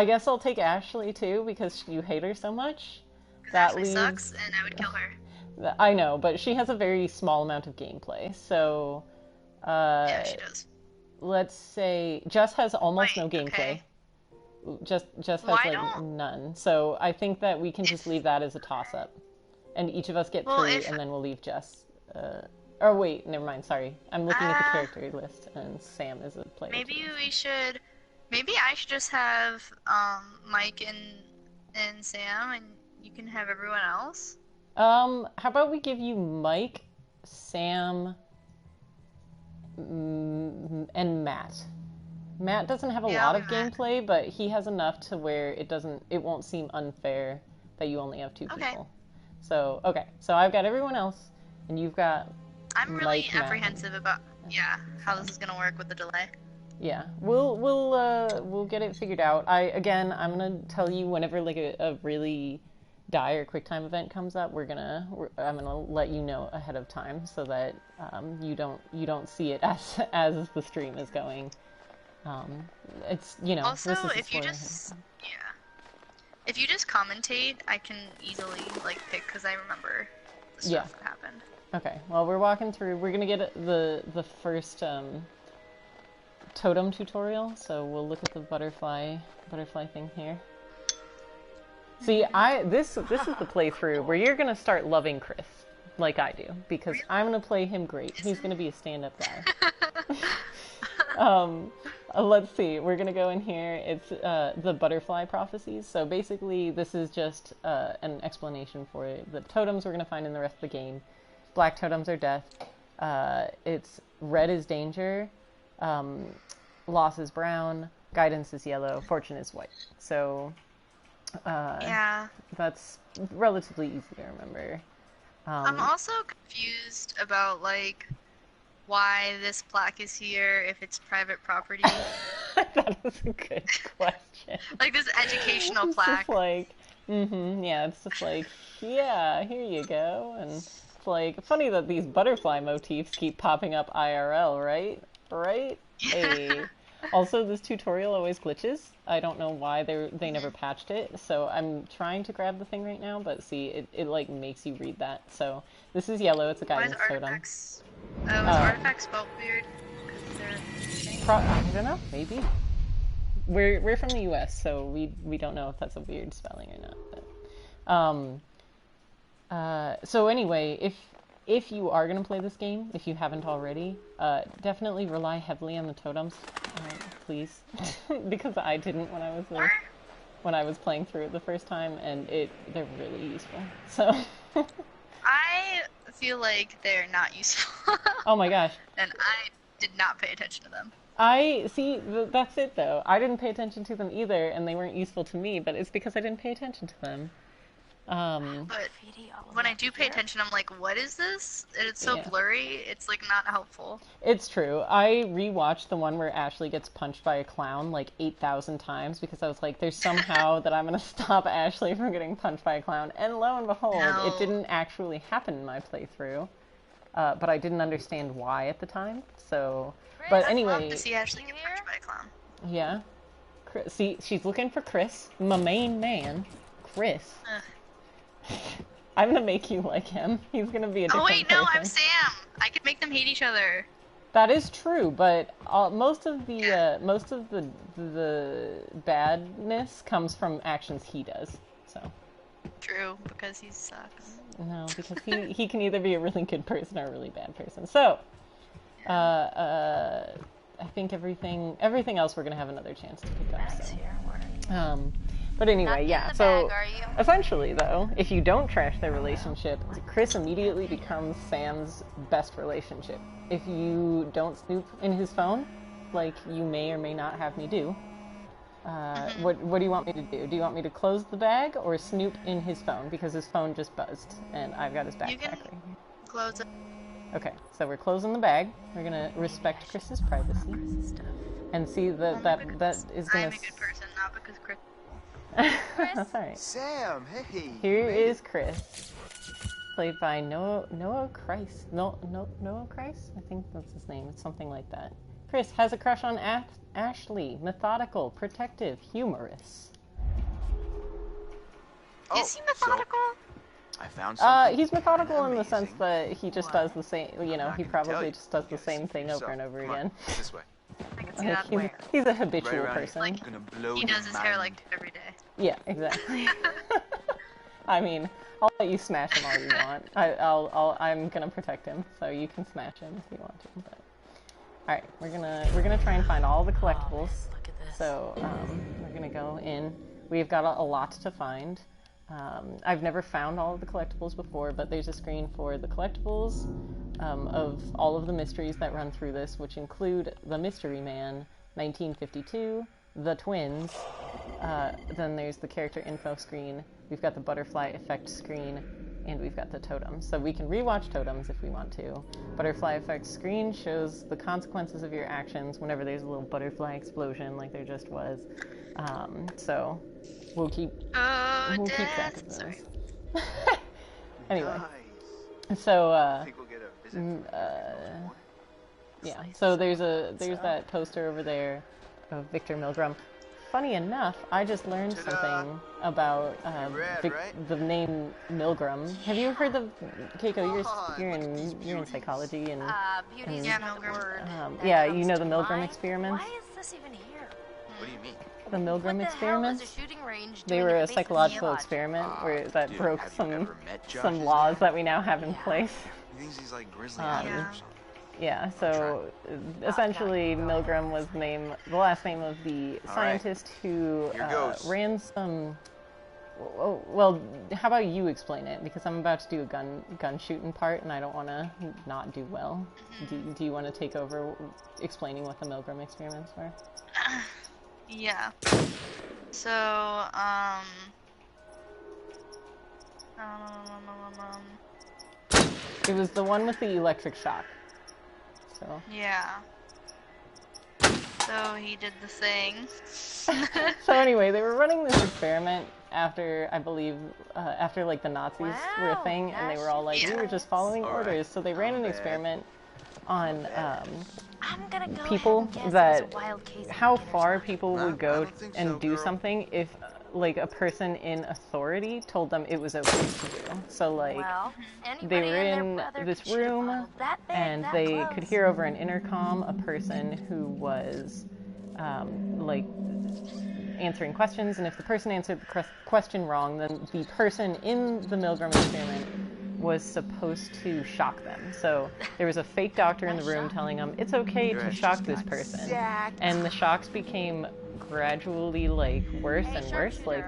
guess I'll take Ashley too because you hate her so much. Because Ashley sucks, and I would kill her. I know, but she has a very small amount of gameplay. So Yeah, she does. let's say Jess has almost no Wait, gameplay. okay. Jess has Why like don't- none. So I think that we can just leave that as a toss-up, and each of us get Well, 3, if- and then we'll leave Jess. Or wait, never mind. Sorry, I'm looking at the Ah. character list, and Sam is a player. Maybe too. maybe I should just have Mike and Sam, and you can have everyone else. How about we give you Mike, Sam, and Matt. Matt doesn't have a Yeah, lot I'll of be Matt. gameplay, but he has enough to where it won't seem unfair that you only have 2 Okay. people. So, okay. So I've got everyone else, and you've got I'm really Mike, apprehensive about, how this is gonna work with the delay. Yeah, we'll get it figured out. I'm gonna tell you whenever like a really dire QuickTime event comes up. I'm gonna let you know ahead of time so that you don't see it as the stream is going. It's Also, this is if you just commentate, I can easily like pick because I remember the stuff that happened. Okay. Well, we're walking through. We're gonna get the first totem tutorial, so we'll look at the butterfly thing here. See, this is the playthrough where you're gonna start loving Chris, like I do, because I'm gonna play him great. He's gonna be a stand-up guy. Let's see. We're gonna go in here. It's the butterfly prophecies. So basically, this is just an explanation for it. The totems we're gonna find in the rest of the game. Black totems are death. It's red is danger. Loss is brown, guidance is yellow, fortune is white. So, that's relatively easy to remember. I'm also confused about, like, why this plaque is here if it's private property. That is a good question. Like, this educational it's plaque. Just like, it's just like, yeah, here you go. And it's like, funny that these butterfly motifs keep popping up IRL, right? Right? Hey. Also, this tutorial always glitches. I don't know why they never patched it. So I'm trying to grab the thing right now, but see, it like makes you read that. So this is yellow. It's a guidance totem. Is artifacts spelled weird? I don't know. Maybe. We're from the U.S., so we don't know if that's a weird spelling or not. But so anyway, if you are going to play this game, if you haven't already, definitely rely heavily on the totems, please. Because I didn't when I was playing through it the first time, and they're really useful. So I feel like they're not useful. Oh my gosh. And I did not pay attention to them. That's it though. I didn't pay attention to them either, and they weren't useful to me, but it's because I didn't pay attention to them. But when I do pay attention, I'm like, what is this? And it's so blurry, it's like not helpful. It's true. I rewatched the one where Ashley gets punched by a clown like 8,000 times because I was like, there's somehow that I'm going to stop Ashley from getting punched by a clown. And lo and behold, it didn't actually happen in my playthrough. But I didn't understand why at the time. So, but anyway. I'd love to see Ashley get punched by a clown. Yeah. See, she's looking for Chris, my main man. Chris. I'm gonna make you like him. He's gonna be a different person. Oh wait, no, I'm Sam. I could make them hate each other. That is true, but most of the badness comes from actions he does. So. True, because he sucks. No, because he can either be a really good person or a really bad person. So, I think everything else we're gonna have another chance to pick up. So. But anyway, yeah, so essentially, though, if you don't trash their relationship, Chris immediately becomes Sam's best relationship. If you don't snoop in his phone, like you may or may not have me do, what do you want me to do? Do you want me to close the bag or snoop in his phone? Because his phone just buzzed, and I've got his backpack. You can close it. Okay, so we're closing the bag. We're gonna respect Chris's privacy. And see that is gonna... I'm a good person, not because Chris... That's alright. Sam, hey. Here is Chris, played by Noah Kreis. Noah Kreis? I think that's his name. It's something like that. Chris has a crush on Ashley. Methodical, protective, humorous. Is he methodical? I found something. He's methodical in the sense that he just does the same. You know, he probably just does the same thing over and over again. This way. I can see that. He's a habitual person. Like, he does his hair like every day. Yeah, exactly. I mean, I'll let you smash him all you want. I'm gonna protect him, so you can smash him if you want to. But all right, we're gonna try and find all the collectibles. Look at this. So we're gonna go in. We've got a lot to find. I've never found all of the collectibles before, but there's a screen for the collectibles of all of the mysteries that run through this, which include the Mystery Man, 1952, the twins, then there's the character info screen, we've got the butterfly effect screen, and we've got the totems. So we can rewatch totems if we want to. Butterfly effect screen shows the consequences of your actions whenever there's a little butterfly explosion like there just was. So we'll keep track of those. Sorry. Anyway, Nice. so I think we'll get a visit from yeah, so there's that poster over there of Victor Milgram. Funny enough, I just learned something about the name Milgram. Have you heard of Keiko? You're in psychology and Beauty's Yeah, not the Milgram. word. yeah, That you know comes the to Milgram mind. experiments. Why is this even here? What do you mean? The Milgram What the hell is a experiments. shooting range They doing were at a the base of the psychological lodge? experiment where that Dude, broke have you some ever met some Josh's laws dad? that we now have in place. He thinks he's like Grizzly Um, Adams or something. Yeah, so essentially Milgram was the last name of the scientist who Here goes. ran some. Well, how about you explain it? Because I'm about to do a gun shooting part, and I don't want to not do well. Do you want to take over explaining what the Milgram experiments were? Yeah. So, It was the one with the electric shock. So. yeah. So he did the thing. So anyway, they were running this experiment after, I believe, after like the Nazis were a thing, and they were all like, we were just following orders. So they ran an experiment on I'm gonna go people ahead and guess that it's a wild case of how beginner's far mind. people No, would I go don't think and so, do girl. something if like a person in authority told them it was okay to do. So like Well, they anybody were and their in brother this could shoot a room bottle that big, and that they close. could hear over an intercom a person who was like answering questions, and if the person answered the question wrong, then the person in the Milgram experiment was supposed to shock them. So there was a fake doctor in the room telling them it's okay to shock this person, and the shocks became gradually like worse and worse. Like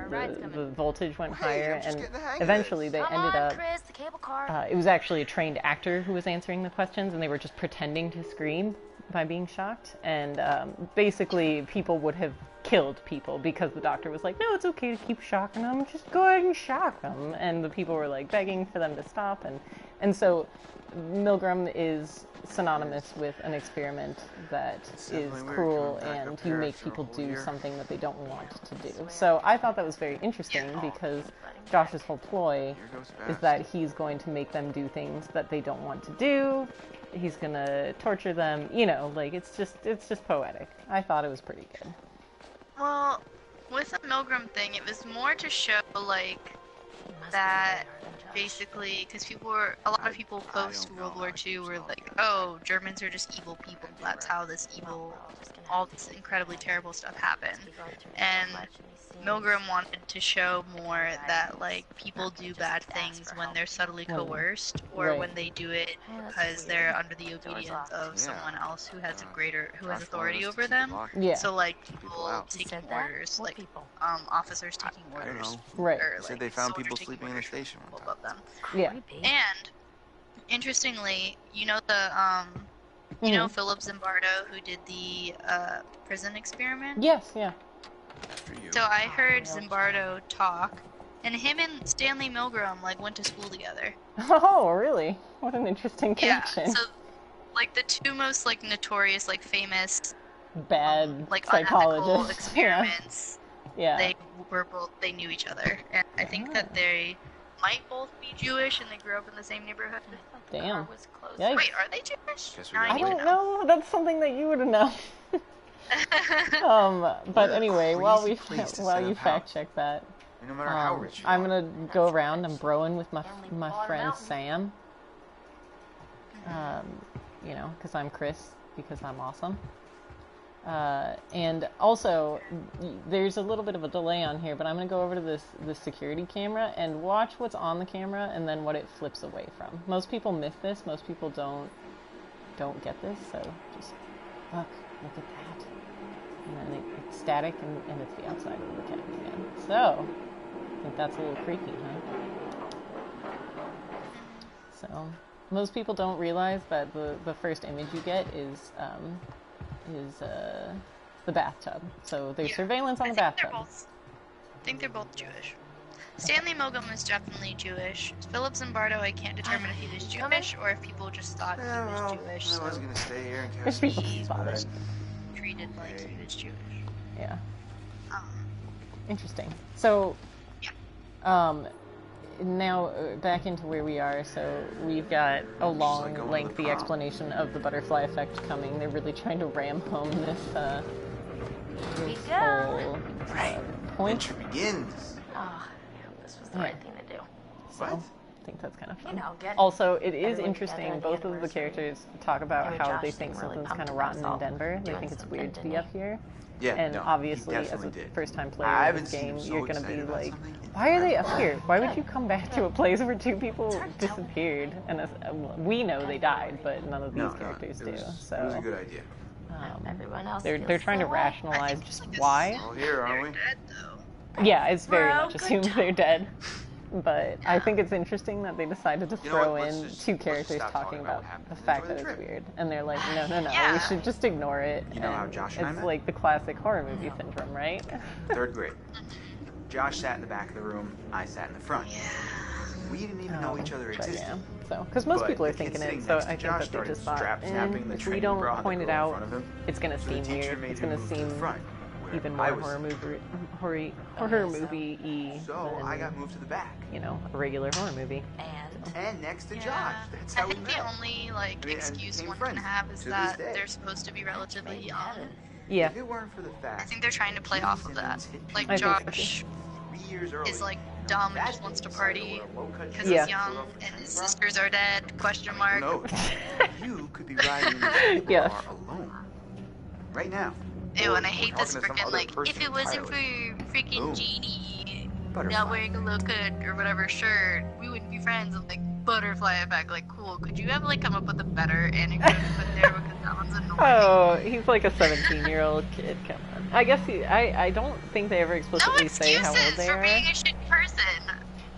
the voltage went higher, just and getting the hang of eventually they Come ended on, up. Chris, the cable car. It was actually a trained actor who was answering the questions, and they were just pretending to scream by being shocked. And basically, people would have killed people because the doctor was like, no, it's okay to keep shocking them. Just go ahead and shock them. And the people were like begging for them to stop. And so Milgram is synonymous with an experiment that is definitely weird cruel, coming back and up you here make after a people whole do year. something that they don't want to do. So I thought that was very interesting because Josh's whole ploy Here goes is fast. that he's going to make them do things that they don't want to do. He's gonna torture them, you know, like it's just poetic. I thought it was pretty good. Well, with the Milgram thing, it was more to show like that basically, because a lot of people post World War II were like, oh, Germans are just evil people. That's how all this incredibly terrible stuff happened. And Milgram wanted to show more that like people do bad things when they're subtly coerced, or Right. when they do it because they're under the obedience of someone else who has authority over them. Yeah. So like People people out. taking Said that? orders, What like people? officers taking I don't orders. know. Right. Or, Said like, they found soldiers people taking sleeping in the orders from station one people time. above them. Yeah. Creepy. And interestingly, you know you know Philip Zimbardo, who did the prison experiment. Yes, yeah. For you. So I heard Zimbardo talk, and him and Stanley Milgram like went to school together. Oh, really? What an interesting Yeah. connection. So like the two most like notorious, like famous, Bad like unethical psychologists. experiments. Yeah. They knew each other, and I think that they might both be Jewish, and they grew up in the same neighborhood. Damn. Was closed. Yikes. Wait, are they Jewish? Guess we Now got I need to don't know. That's something that you would know. But What a anyway, while crazy place to while set you up fact house. check that, No matter how rich you I'm are. gonna go around and broing with my Family my bought 'em friend out. Sam. You know, because I'm Chris, because I'm awesome. And also, there's a little bit of a delay on here, but I'm gonna go over to this security camera and watch what's on the camera and then what it flips away from. Most people miss this. Most people don't get this. So just look at that. And then it's static, and it's the outside of the cat again. So I think that's a little creepy, huh? So most people don't realize that the first image you get is the bathtub. So there's surveillance on the bathtub. I think they're both Jewish. Stanley Milgram is definitely Jewish. Philip Zimbardo, I can't determine if he was Jewish or if people just thought he was Jewish. I was gonna stay here in If case people just thought it. Treated like he was Jewish. Yeah. Interesting. So, now back into where we are. So we've got a long, lengthy explanation of the butterfly effect coming. They're really trying to ram home this whole point. Adventure begins. Oh, I hope this was the right thing to do. So, What? I think that's kind of fun. You know, get Also, it is everyone interesting. together on the Both of the anniversary. characters talk about Anyway, how Josh they seemed think really something's pumped kind of about rotten us in all Denver. They doing think it's something, weird to be didn't up here. Yeah, And no, he obviously, as a definitely did. first-time I player of haven't this seen game, him so you're gonna excited be about like, something in "Why are they up forever." here? Why would you come back to a place where two people disappeared?" And we know they died, but none of these characters it do. was, It was So a good idea. Everyone else they're feels trying to so rationalize just why. All here, aren't we? Dead though. Yeah, it's very Bro, much good assumed job. they're dead. But I think it's interesting that they decided to You know what, throw let's in just- two let's just characters stop talking talking about about what happened the and fact enjoy that the it's trip. weird. And they're like, no, Yeah. we should just ignore it. You know how And Josh and I it's met? like the classic horror movie syndrome, right? Third grade. Josh sat in the back of the room. I sat in the front. We didn't even know each other But existed. yeah, so because most But people are the kid thinking sitting it, so next to I think Josh that they started just thought, strap snapping the if we training don't bra that point it girl in out, front of him. it's gonna So the seem teacher weird. made It's him gonna move to the seem front, where even I more was horror sitting. horror movie-y So I than, got moved to the back. you know, a regular horror movie. And next to Yeah. Josh. That's I how we think met. the only like I mean, and excuse became one can friends have is to this that day. they're supposed to be relatively young. Yeah, If it weren't for the fact I think they're trying to play off of that. Like I think so, Josh 3 years early, is like dumb and just wants to party because Yeah. he's young and his sisters are dead? Question mark. No, you could be riding in this Yes. car alone. Right now. Ew, and I Or hate talking this to some freaking other like person if it wasn't entirely. for freaking Boom. Genie Butterfly. not wearing a low cut or whatever shirt, we wouldn't be friends. I'm like butterfly effect, like cool. Could you have like come up with a better anecdote to put there because that one's annoying. Oh, he's like a 17-year-old kid. Come on. I guess I don't think they ever No explicitly say how old excuses they for are. being a shit person.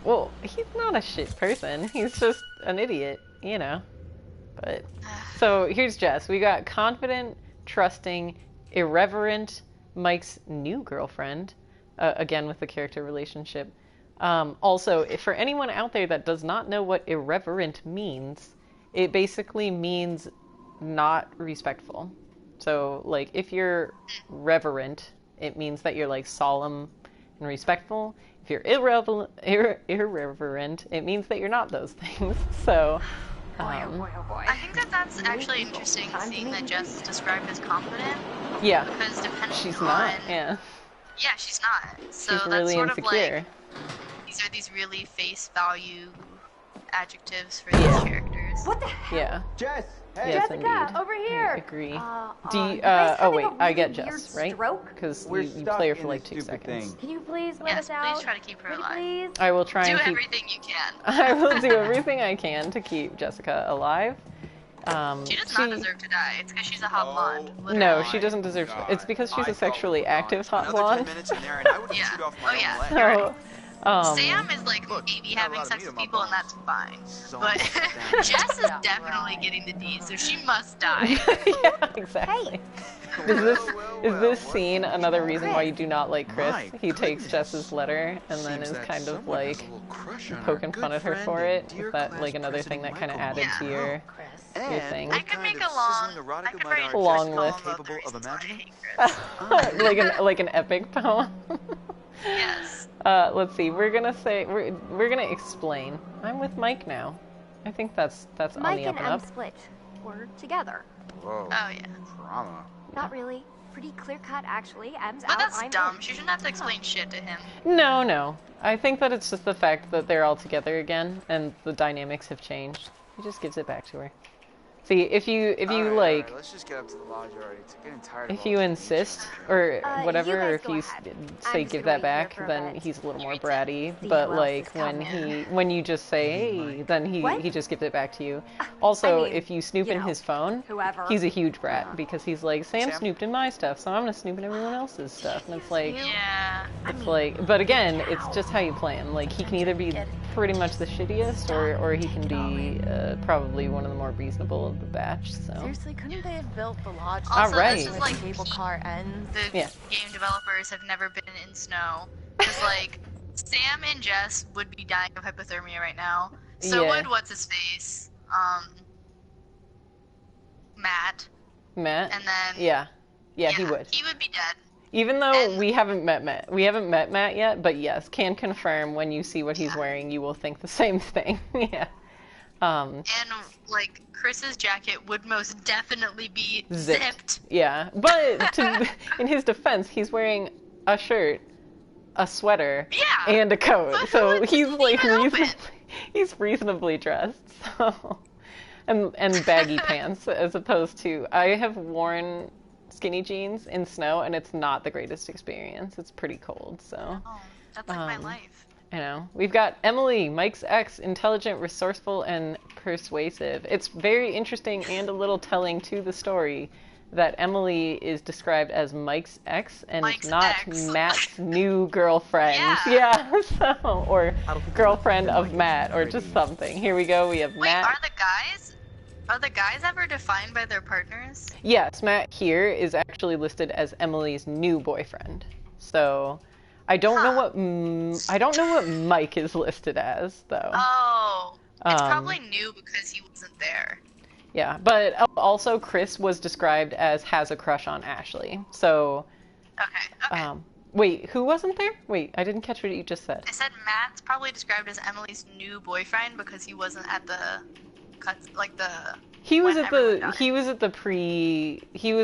Well, he's not a shit person. He's just an idiot, you know. But so here's Jess. We got confident, trusting, irreverent Mike's new girlfriend. Again with the character relationship. Also, for anyone out there that does not know what irreverent means, it basically means not respectful. So, like, if you're reverent, it means that you're, like, solemn and respectful. If you're irreverent, it means that you're not those things. So, I think that's actually interesting, seeing that Jess is described as confident. yeah, Because depending she's on... not, yeah. Yeah, she's not. So She's that's really sort insecure. of like these are these really face value adjectives for these characters. What the hell? Yeah. Jess, hey. Yes, Jessica, indeed. over here. I agree. Do you, you guys oh having wait, a I really get weird Jess, right? stroke? Because We're you stuck play her in for like this 2 stupid seconds. thing. Can you please let Yes, us out? please try to keep her Pretty alive. please? I will try Do and keep. everything you can. I will do everything I can to keep Jessica alive. She does not deserve to die. It's because she's a hot blonde. No, literally. she doesn't deserve. God. It's because she's I a thought we sexually were active gone. hot Another 10 blonde. minutes in there and I would have Yeah. chewed off my Oh, own yeah. leg. So, Sam is like Look, maybe you're not having allowed to sex meet with him, people, my and that's fine. So But damn. Jess is definitely getting the D, so she must die. yeah, exactly. Is this scene another reason why you do not like Chris? My He takes goodness. Jess's letter and then Seems is that kind of someone has like a little crush on our poking good fun at her friend for and it. dear Is that class like another thing that president kind of added Michael to your Chris. your thing? I could make a erotic I could about write our long just list. column of the capable of reasons why I imagining. hate Chris. like an epic poem. Yes. Let's see. We're gonna explain. I'm with Mike now. I think that's on Mike the up and and Em up. split. We're together. Whoa. Oh yeah. Drama. Not really. Pretty clear cut, actually. Em's But out. that's I'm dumb. in. She shouldn't have to explain shit to him. No. I think that it's just the fact that they're all together again and the dynamics have changed. He just gives it back to her. See, if you like, let's just get up to the lodge already. It's getting tired. if you insist or whatever, you or guys if go you ahead. say I'm give just that gonna wait here back, for a then bit. he's a little more See bratty. who But else like is coming. when you just say hey, then What? he just gives it back to you. Also, mean, if you snoop you in know, his phone, whoever. he's a huge brat because he's like Sam Sam? snooped in my stuff, so I'm gonna snoop in everyone else's stuff, and it's like. Yeah. It's like, but again, it's just how you play him. Like, he can either be pretty much the shittiest, or he can be probably one of the more reasonable of the batch. So, Seriously, couldn't they have built the lodge All Also, right. this is like cable car ends? the Yeah. game developers have never been in snow. Because like Sam and Jess would be dying of hypothermia right now. So Yeah. would what's his face? Matt. Matt? And then Yeah. Yeah, he would. He would be dead. Even though And- we haven't met Matt yet, but yes, can confirm when you see what he's wearing, you will think the same thing. Yeah. And like Chris's jacket would most definitely be zipped. Yeah, but in his defense, he's wearing a shirt, a sweater, and a coat, so he's like he's reasonably dressed. So, and baggy pants, as opposed to I have worn skinny jeans in snow, and it's not the greatest experience. It's pretty cold, so. Oh, that's like my life. I know. We've got Emily, Mike's ex, intelligent, resourceful, and persuasive. It's very interesting and a little telling to the story that Emily is described as Mike's ex and not Matt's new girlfriend. Yeah. So, or girlfriend of Matt, or just something. Here we go. We have Matt. Are the guys ever defined by their partners? Yes, Matt here is actually listed as Emily's new boyfriend. So. I don't know what Mike is listed as though. Oh, it's probably new because he wasn't there. Yeah, but also Chris was described as has a crush on Ashley. So. Okay. Wait, who wasn't there? Wait, I didn't catch what you just said. I said Matt's probably described as Emily's new boyfriend because he wasn't at the He was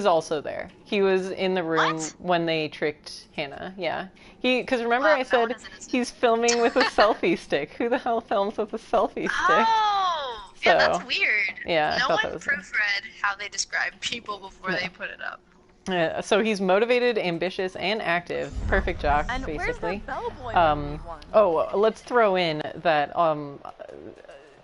also there. He was in the room when they tricked Hannah. Yeah. Because remember I said he's filming with a selfie stick. Who the hell films with a selfie stick? Oh! Yeah, that's weird. Yeah, no one proofread how they described people before they put it up. So he's motivated, ambitious, and active. Perfect jock, basically. Where's the bellboy one? Let's throw in that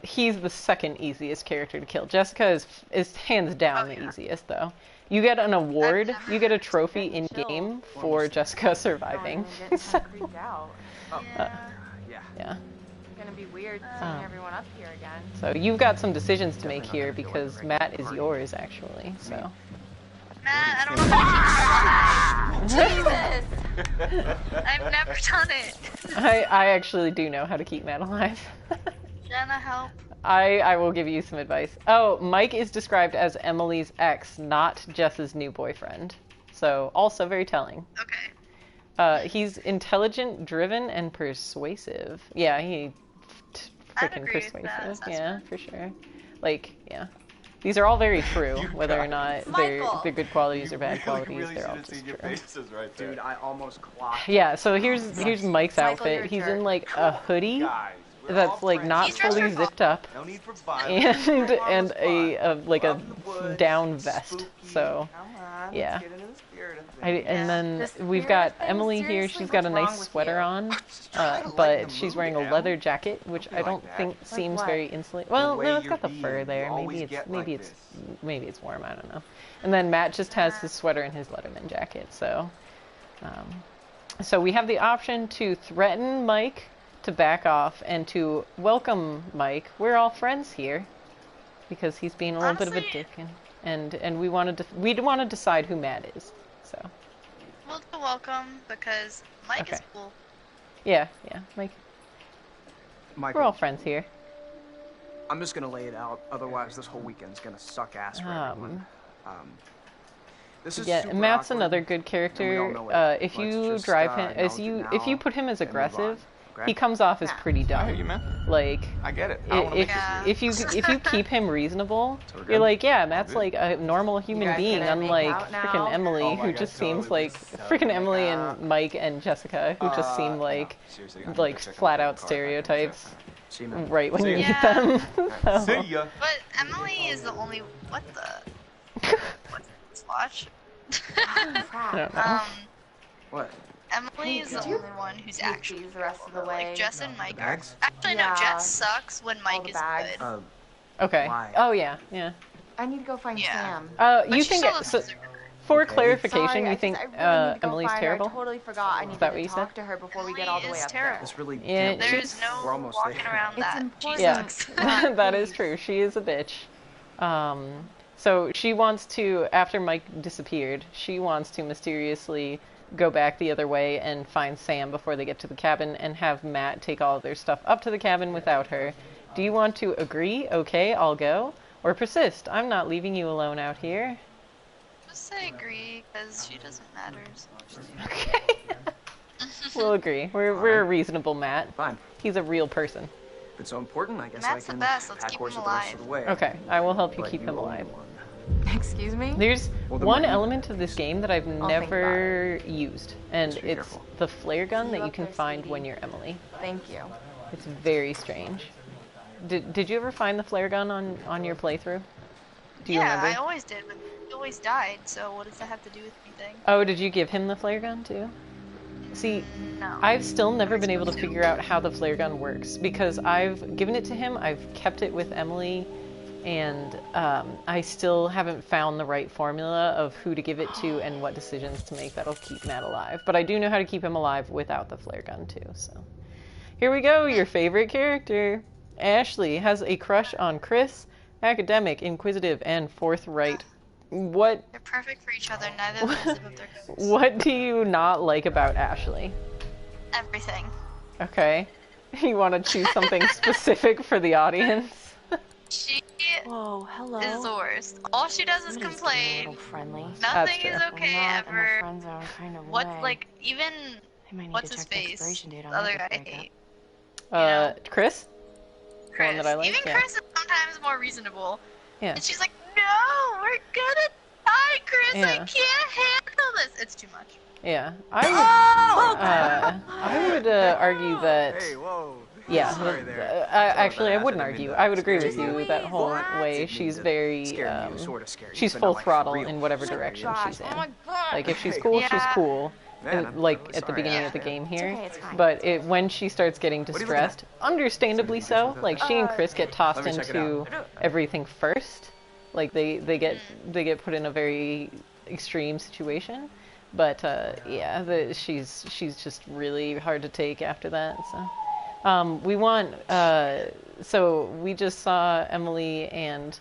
he's the second easiest character to kill. Jessica is hands down the easiest, though. You get an award, you get a trophy in game for Jessica surviving. So, yeah. It's gonna be weird seeing everyone up here again. So you've got some decisions to make here because Matt is yours, actually. So. Matt, I don't know how to keep Matt alive. Jesus! I've never done it. I actually do know how to keep Matt alive. Jenna, help. I will give you some advice. Oh, Mike is described as Emily's ex, not Jess's new boyfriend. So, also very telling. Okay. He's intelligent, driven, and persuasive. Yeah, freaking persuasive. Yeah, for sure. Like, yeah. These are all very true, whether or not they're good qualities or bad qualities. They're all just true. Right, dude, I almost clocked. Yeah, so here's Mike's outfit. He's in like a hoodie that's like not fully zipped up, and a down vest. So yeah. And then we've got Emily here. She's got a nice sweater on, but she's wearing a leather jacket, which I don't think seems very insulating. Well, no, it's got the fur there. Maybe it's warm. I don't know. And then Matt just has his sweater and his Letterman jacket. So, so we have the option to threaten Mike to back off and to welcome Mike. We're all friends here because he's being a little bit of a dick, and we want to decide who Matt is. So. We'll do welcome because Mike is cool. Yeah, Mike. Michael, we're all friends here. I'm just gonna lay it out. Otherwise, this whole weekend's gonna suck ass for everyone. This is Matt's awkward, another good character. If you drive him if you put him as aggressive, he comes off as pretty dumb. I hear you, man. Like, I get it. If you keep him reasonable, you're like, yeah, Matt's like a normal human being, unlike freaking Emily, who just seems like freaking Emily and Mike and Jessica, who just seem like flat out stereotypes. Right when you meet them. So. See ya. But Emily is the only what the watch. I don't know. What? Emily is the only one who's actually the rest of the way. Like Jess and Mike are. Bags? Actually, no. Jess sucks when Mike is good. Okay. Why? Oh yeah. I need to go find Sam. You think for clarification, you think Emily's terrible? I totally forgot. I need to talk to her before we get all the way up there. This really There's no we're almost walking there. around that. Yeah, that is true. She is a bitch. So she wants to, after Mike disappeared, she wants to mysteriously go back the other way and find Sam before they get to the cabin and have Matt take all of their stuff up to the cabin without her. Do you want to agree? Okay, I'll go. Or persist? I'm not leaving you alone out here. Just say agree, because she doesn't matter so much. Okay. We'll agree. We're a reasonable Matt. Fine. He's a real person. If it's so important, I guess Matt's I can the best. Let's pack keep horse him it the rest alive. of the way. Okay, I will help you But keep him owe me alive. one. Excuse me? There's Well, the one money, element of this game that I've think about never used, and Just be it's careful. the flare gun that you up can there, find sweetie. when you're Emily. Thank you. It's very strange. Did you ever find the flare gun on your playthrough? Do you Yeah, remember? I always did, but he always died, so what does that have to do with anything? Oh, did you give him the flare gun too? See, No. I've still never been able to figure out how the flare gun works because I've given it to him, I've kept it with Emily, and I still haven't found the right formula of who to give it to and what decisions to make that'll keep Matt alive. But I do know how to keep him alive without the flare gun too, so. Here we go, your favorite character. Ashley has a crush on Chris, academic, inquisitive, and forthright. What They're perfect for each other. Neither of them zip up their coats. what do you not like about Ashley? Everything. Okay. You want to choose something specific for the audience? She Whoa, hello. is the worst. All she does is complain. Friendly. Nothing true. is okay ever. Friend zone kind of What, way. like, even I might need what's to his check the face? expiration date on The other that guy I breakup. hate. Chris? The Chris. one that I like? Even Yeah. Chris is sometimes more reasonable. Yeah. And she's like, no, we're gonna die, Chris. I Yeah. can't handle this. It's too much. Yeah. I would argue that... Hey, whoa. Yeah, Sorry there. actually, I Sorry, wouldn't I didn't mean argue. to I would agree with scare you you. that whole What? way. Didn't She's mean to very, scare you, sort of scare you, she's but full not, like, throttle real. in whatever direction she's in. Oh my god. Like, if she's cool, she's Yeah. cool. Man, And, I'm like, really at the sorry, beginning of the Ashley. game here. okay, it's fine. But when she starts getting are you looking at? distressed, understandably so, like, she and Chris get tossed Let me check it into everything first. Like, they get put in a very extreme situation. But, yeah, she's just really hard to take after that, so. We want, so we just saw Emily and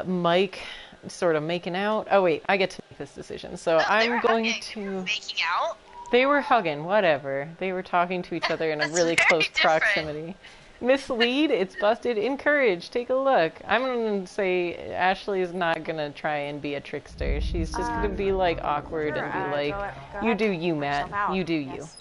Mike sort of making out. Oh wait, I get to make this decision. So They I'm were going hugging. They were to... making out. They were hugging, whatever. They were talking to each other in a That's really very close different. proximity. Mislead, it's busted, encourage, take a look. I'm gonna say Ashley is not gonna try and be a trickster. She's just gonna be like awkward and be like, go you ahead. do you, Work Matt. yourself out. You do you. Yes.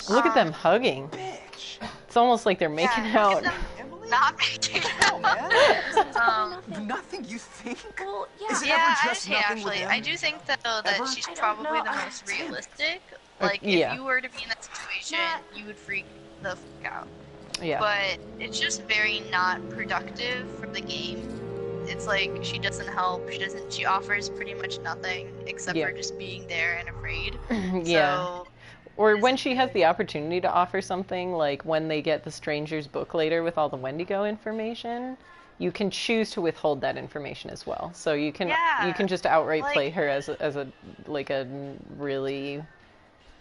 Look at them hugging. Bitch. It's almost like they're making Yeah, out. look at them not making Hell, out. man. Nothing, you think? Well, yeah. Is it Yeah, ever I just hate nothing with Ashley. them? I do think that though that Ever? she's I don't probably know. the most Damn it. realistic. Like yeah. if you were to be in that situation, you would freak the fuck out. Yeah. But it's just very not productive for the game. It's like she doesn't help. She offers pretty much nothing except Yeah. for just being there and afraid. Yeah. So Or when she has the opportunity to offer something, like when they get the stranger's book later with all the Wendigo information, you can choose to withhold that information as well. So you can Yeah, just outright like- play her as a really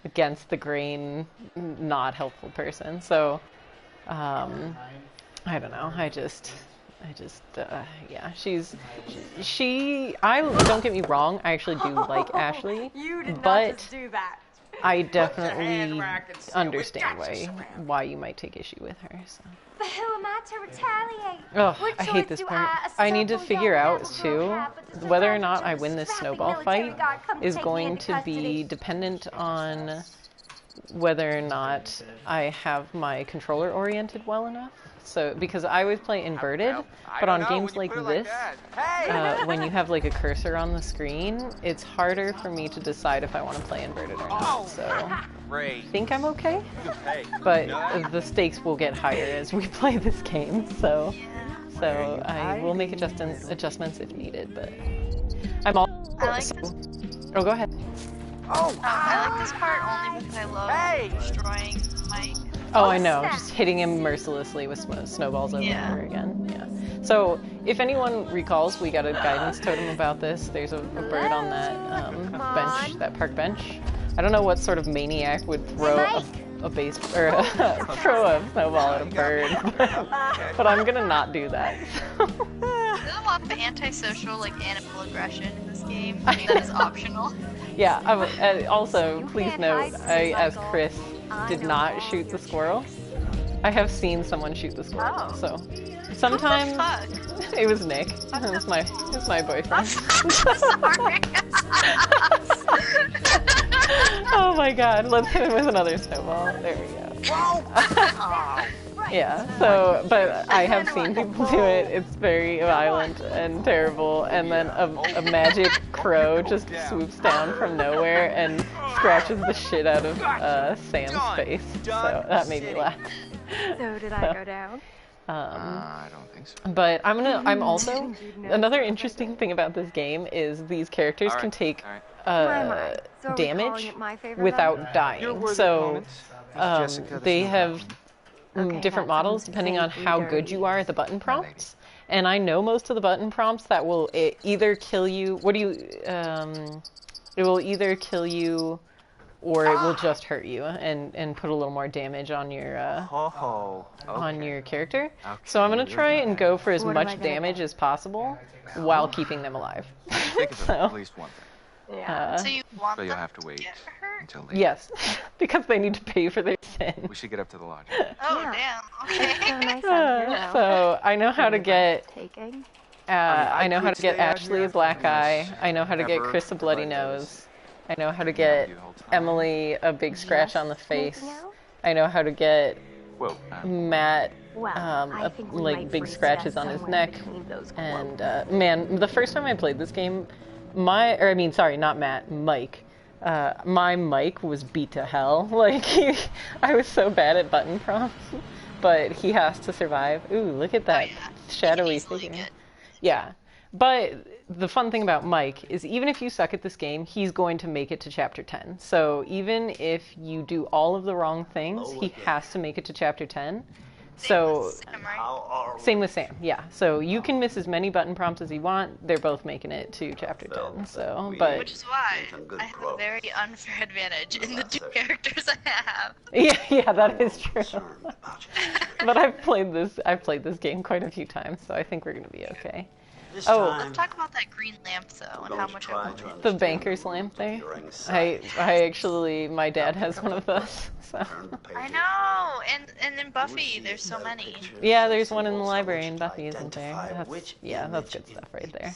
against the grain, not helpful person. So I don't know. I just yeah, I don't get me wrong, I actually do like Ashley, You did not but just do that. I hand definitely rack and say, understand "We got you, why you might take issue with her. So. But who am I to retaliate? Oh, What I choice hate this do part. I I need to assemble figure young out devil too have but to whether or survive not the I win this strapping snowball military fight guard come is take me going into to be custody. dependent on whether or not I have my controller oriented well enough. So, because I always play inverted, but on games like this, when you have like a cursor on the screen, it's harder for me to decide if I want to play inverted or not. So, I think I'm okay, but the stakes will get higher as we play this game. So I will make adjustments if needed. But I'm all. I like so- this. Oh, go ahead. I like this part only because I love destroying Mike. Oh, I know. Just hitting him mercilessly with snowballs over and over again. Yeah. So, if anyone recalls, we got a guidance totem about this. There's a bird on that bench, that park bench. I don't know what sort of maniac would throw a base or throw a snowball at a bird, but I'm gonna not do that. There's a lot off antisocial like animal aggression in this game. That is optional. Yeah. Also, please note, I, as Chris, did not shoot the squirrel. I have seen someone shoot the squirrel. So sometimes it was Nick. It was my boyfriend. Sorry. Oh my God! Let's hit him with another snowball. There we go. Yeah, so, but I have seen people do it. It's very violent and terrible. And then a magic crow just swoops down from nowhere and scratches the shit out of Sam's face. So that made me laugh. So did I go down? I don't think so. But I'm also, another interesting thing about this game is these characters can take damage without dying. So they have different models depending on how good you are at the button prompts. And I know most of the button prompts that will either kill you. It will either kill you, or it will just hurt you and put a little more damage on your on your character. So I'm gonna try and go for as much damage as possible while keeping them alive. So, at least one thing. Yeah. So you want you'll them have to wait until later. Yes, because they need to pay for their sin. We should get up to the lodge. Oh damn. Okay. So nice on here, So I know how to get. taking. I know how to get Ashley a black eye. I know how to get Chris a bloody nose. I know how to get Emily a big scratch on the face. I know how to get Matt like big scratches on his neck. And man, the first time I played this game, Mike. My Mike was beat to hell. Like I was so bad at button prompts, but he has to survive. Ooh, look at that shadowy figure. Yeah, but the fun thing about Mike is even if you suck at this game, he's going to make it to chapter 10. So even if you do all of the wrong things, he has to make it to chapter 10. So same with Sam, yeah. So you can miss as many button prompts as you want. They're both making it to chapter 10. So, but which is why I have a very unfair advantage in the two characters I have. Yeah, that is true. But I've played this game quite a few times, so I think we're gonna be okay. Let's talk about that green lamp though, and how much I want it. The banker's lamp there. I actually, my dad has one of those. So. I know, and in Buffy, there's so many. Yeah, there's one in the library in Buffy, isn't there? That's good stuff right there.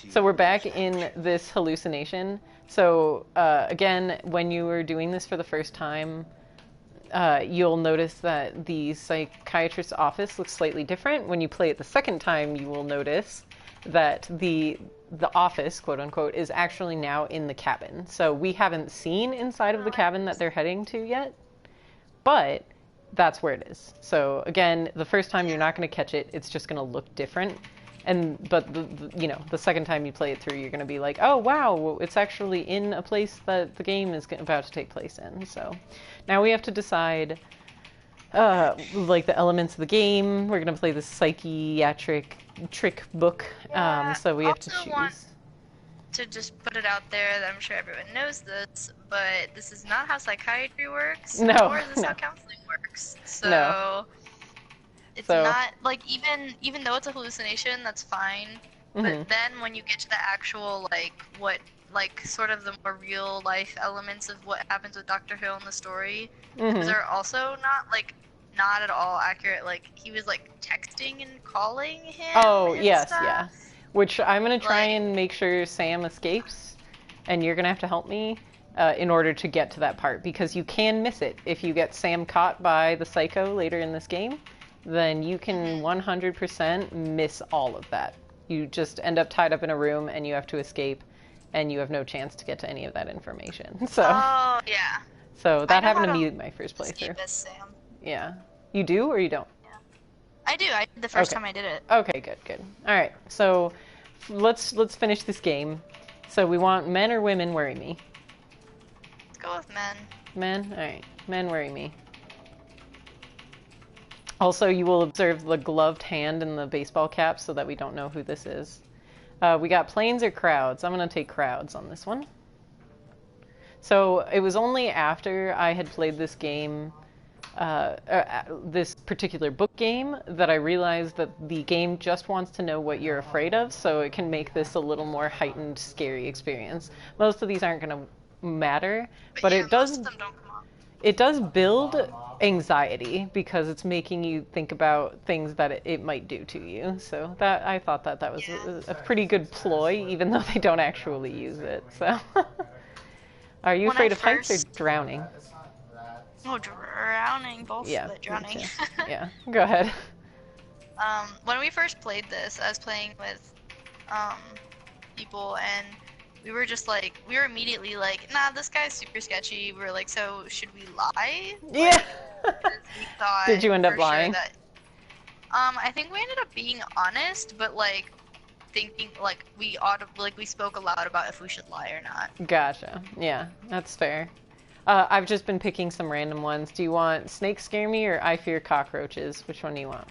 So we're back in this hallucination. So again, when you were doing this for the first time, you'll notice that the psychiatrist's office looks slightly different. When you play it the second time, you will notice that the office, quote unquote, is actually now in the cabin. So we haven't seen inside of the cabin that they're heading to yet, but that's where it is. So again, the first time you're not going to catch it. It's just going to look different. But the second time you play it through, you're going to be like, oh wow, it's actually in a place that the game is about to take place in. So now we have to decide like the elements of the game. We're going to play the psychiatric trick book. So we have to choose. Want to just put it out there that I'm sure everyone knows this, but this is not how psychiatry works. No. Nor is this how counseling works. So. No. It's not, like, even though it's a hallucination, that's fine. But then when you get to the actual, sort of the more real life elements of what happens with Dr. Hill in the story, those are also not at all accurate. Like, he was, texting and calling him. Oh, and yes, stuff. yeah. Which I'm going to try and make sure Sam escapes, and you're going to have to help me in order to get to that part, because you can miss it. If you get Sam caught by the psycho later in this game, then you can 100% miss all of that. You just end up tied up in a room and you have to escape, and you have no chance to get to any of that information. So. Oh yeah. So that happened to me in my first playthrough. Sam. Yeah. You do or you don't? Yeah. I do. I did the first time I did it. Okay, good. All right. So let's finish this game. So we want men or women worry me. Let's go with men. Men? All right. Men worry me. Also, you will observe the gloved hand in the baseball cap so that we don't know who this is. We got planes or crowds. I'm going to take crowds on this one. So it was only after I had played this game this particular book game that I realized that the game just wants to know what you're afraid of, so it can make this a little more heightened, scary experience. Most of these aren't going to matter, but it does. It does build anxiety because it's making you think about things that it might do to you. So that I thought that was a pretty good ploy, even though they don't actually use it. So, are you afraid of heights or drowning? Oh, drowning, both. Yeah, drowning. Yeah, go ahead. When we first played this, I was playing with people, and we were just like, we were immediately like, nah, this guy's super sketchy. We were like, so should we lie? Yeah. Like, we thought Did you end up lying? Sure that, I think we ended up being honest, but like thinking like we spoke aloud about if we should lie or not. Gotcha. Yeah, that's fair. I've just been picking some random ones. Do you want snakes scare me or I fear cockroaches? Which one do you want?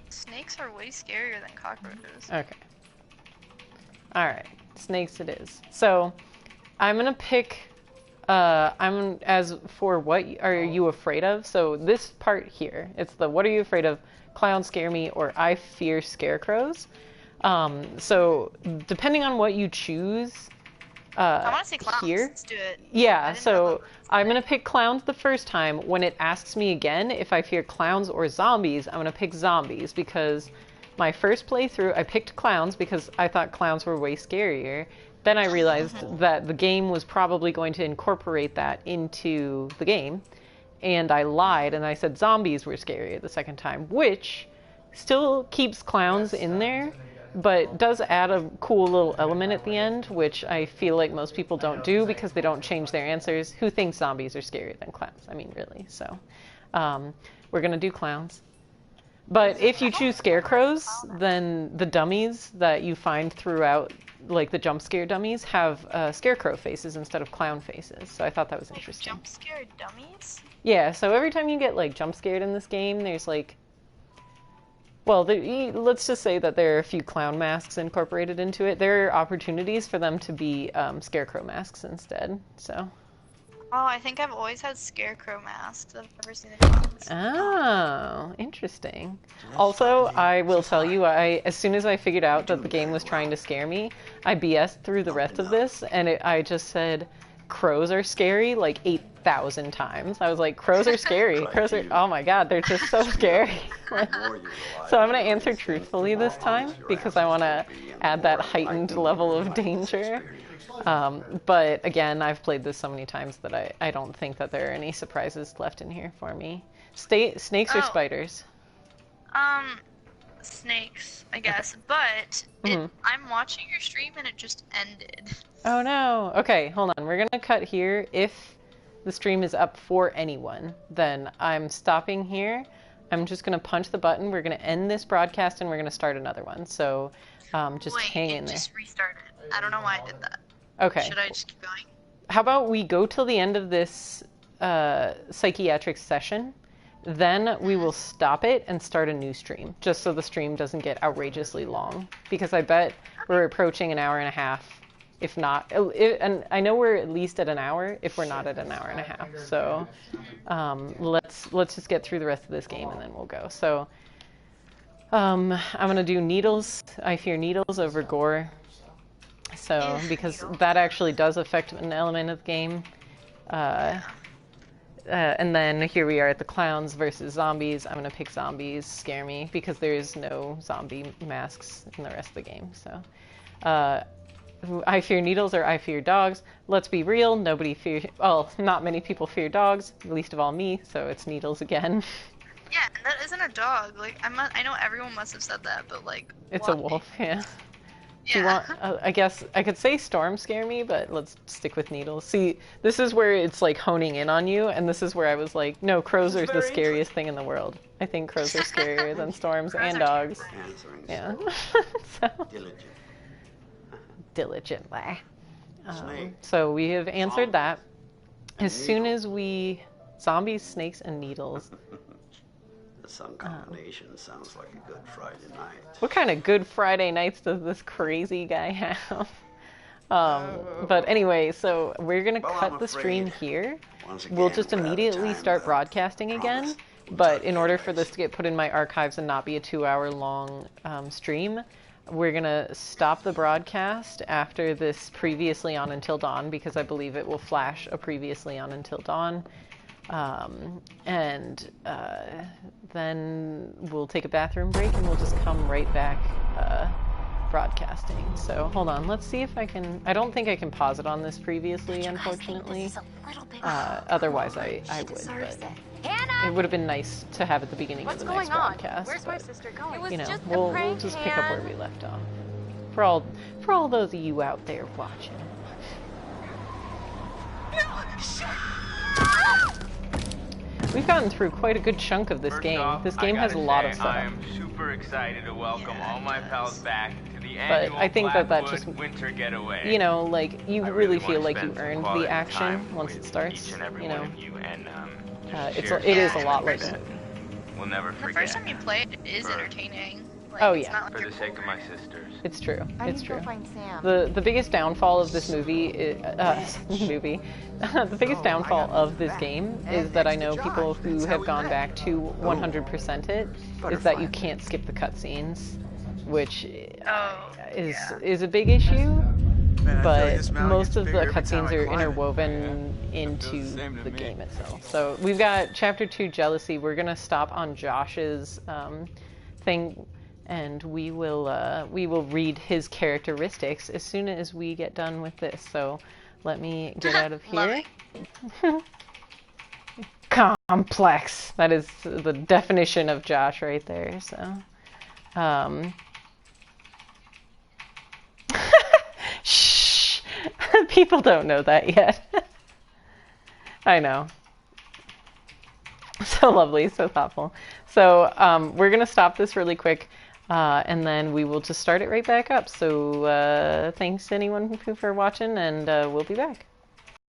Snakes are way scarier than cockroaches. Okay. All right. Snakes it is. So I'm gonna pick as for what are you afraid of, so this part here, it's the what are you afraid of, clowns scare me, or I fear scarecrows. So depending on what you choose I want to say clowns. Here. Let's do it. Yeah, so I'm gonna pick clowns the first time. When it asks me again if I fear clowns or zombies, I'm gonna pick zombies because my first playthrough, I picked clowns because I thought clowns were way scarier. Then I realized that the game was probably going to incorporate that into the game. And I lied and I said zombies were scarier the second time, which still keeps clowns in there, but does add a cool little element at the end, which I feel like most people don't do because they don't change their answers. Who thinks zombies are scarier than clowns? I mean, really. So we're going to do clowns. But if you choose scarecrows, then the dummies that you find throughout, like the jump scare dummies, have scarecrow faces instead of clown faces. So I thought that was interesting. Jump scare dummies? Yeah, so every time you get like jump scared in this game, there's like, well, let's just say that there are a few clown masks incorporated into it. There are opportunities for them to be scarecrow masks instead, so. Oh, I think I've always had scarecrow masks. I've never seen the clowns. Oh, interesting. Also, I will tell you, as soon as I figured out that the game was trying to scare me, I BS'd through the rest of this, and I just said, crows are scary, like 8,000 times. I was like, crows are scary. Crows are, oh my god, they're just so scary. So I'm going to answer truthfully this time, because I want to add that heightened level of danger. But again, I've played this so many times that I don't think that there are any surprises left in here for me. Snakes or spiders? Snakes, I guess. But I'm watching your stream and it just ended. Oh no. Okay, hold on. We're going to cut here. If the stream is up for anyone, then I'm stopping here. I'm just going to punch the button. We're going to end this broadcast and we're going to start another one. So just hang in there. Just restarted. I don't know why I did that. Okay. Should I just keep going? How about we go till the end of this psychiatric session, then we will stop it and start a new stream, just so the stream doesn't get outrageously long. Because I bet we're approaching an hour and a half, if not, and I know we're at least at an hour, if we're not at an hour and a half. So let's just get through the rest of this game and then we'll go. So I'm gonna do needles. I fear needles over gore. So, because that actually does affect an element of the game. And then here we are at the clowns versus zombies. I'm going to pick zombies, scare me, because there is no zombie masks in the rest of the game. So, I fear needles or I fear dogs. Let's be real, not many people fear dogs, least of all me, so it's needles again. Yeah, and that isn't a dog. Like, I know everyone must have said that, but like... It's a wolf, yeah. Do you want, I guess I could say storms scare me, but let's stick with needles. See, this is where it's like honing in on you, and this is where I was like, no, crows are the scariest thing in the world. I think crows are scarier than storms and dogs. Yeah. So, diligently. So we have answered that. As soon as zombies, snakes, and needles. Some combination sounds like a good Friday night. What kind of good Friday nights does this crazy guy have? But anyway, so we're gonna cut the stream here. we'll just immediately start broadcasting again. But in order for this to get put in my archives and not be a 2-hour long stream, we're going to stop the broadcast after this Previously On Until Dawn, because I believe it will flash a Previously On Until Dawn. Then we'll take a bathroom break and we'll just come right back broadcasting. So hold on, let's see if I can. I don't think I can pause it on this previously, unfortunately. Otherwise I would, but it would have been nice to have at the beginning of the next broadcast. Where's my sister going? You know, we'll just pick up where we left off. For all those of you out there watching. We've gotten through quite a good chunk of this game. This game has a lot of stuff. I am super excited to welcome all my pals back to the but I think that just, winter getaway. You know, like, you really feel like you earned the action once it starts. You know, it is a lot like that. We'll never forget. The first time you play it is entertaining. Like, oh it's yeah. not like For the sake of my sisters. It's true. It's true. Find Sam. The biggest downfall of this movie, the biggest downfall of this game is that I know people who have gone back to 100% it, is that you can't skip the cutscenes, which is a big issue. But most of the cutscenes are interwoven into the game itself. So we've got Chapter 2, Jealousy. We're gonna stop on Josh's thing. And we will read his characteristics as soon as we get done with this. So let me get out of here. Complex. That is the definition of Josh right there. So, shh. People don't know that yet. I know. So lovely, so thoughtful. So we're gonna stop this really quick. And then we will just start it right back up. So thanks anyone for watching, and we'll be back.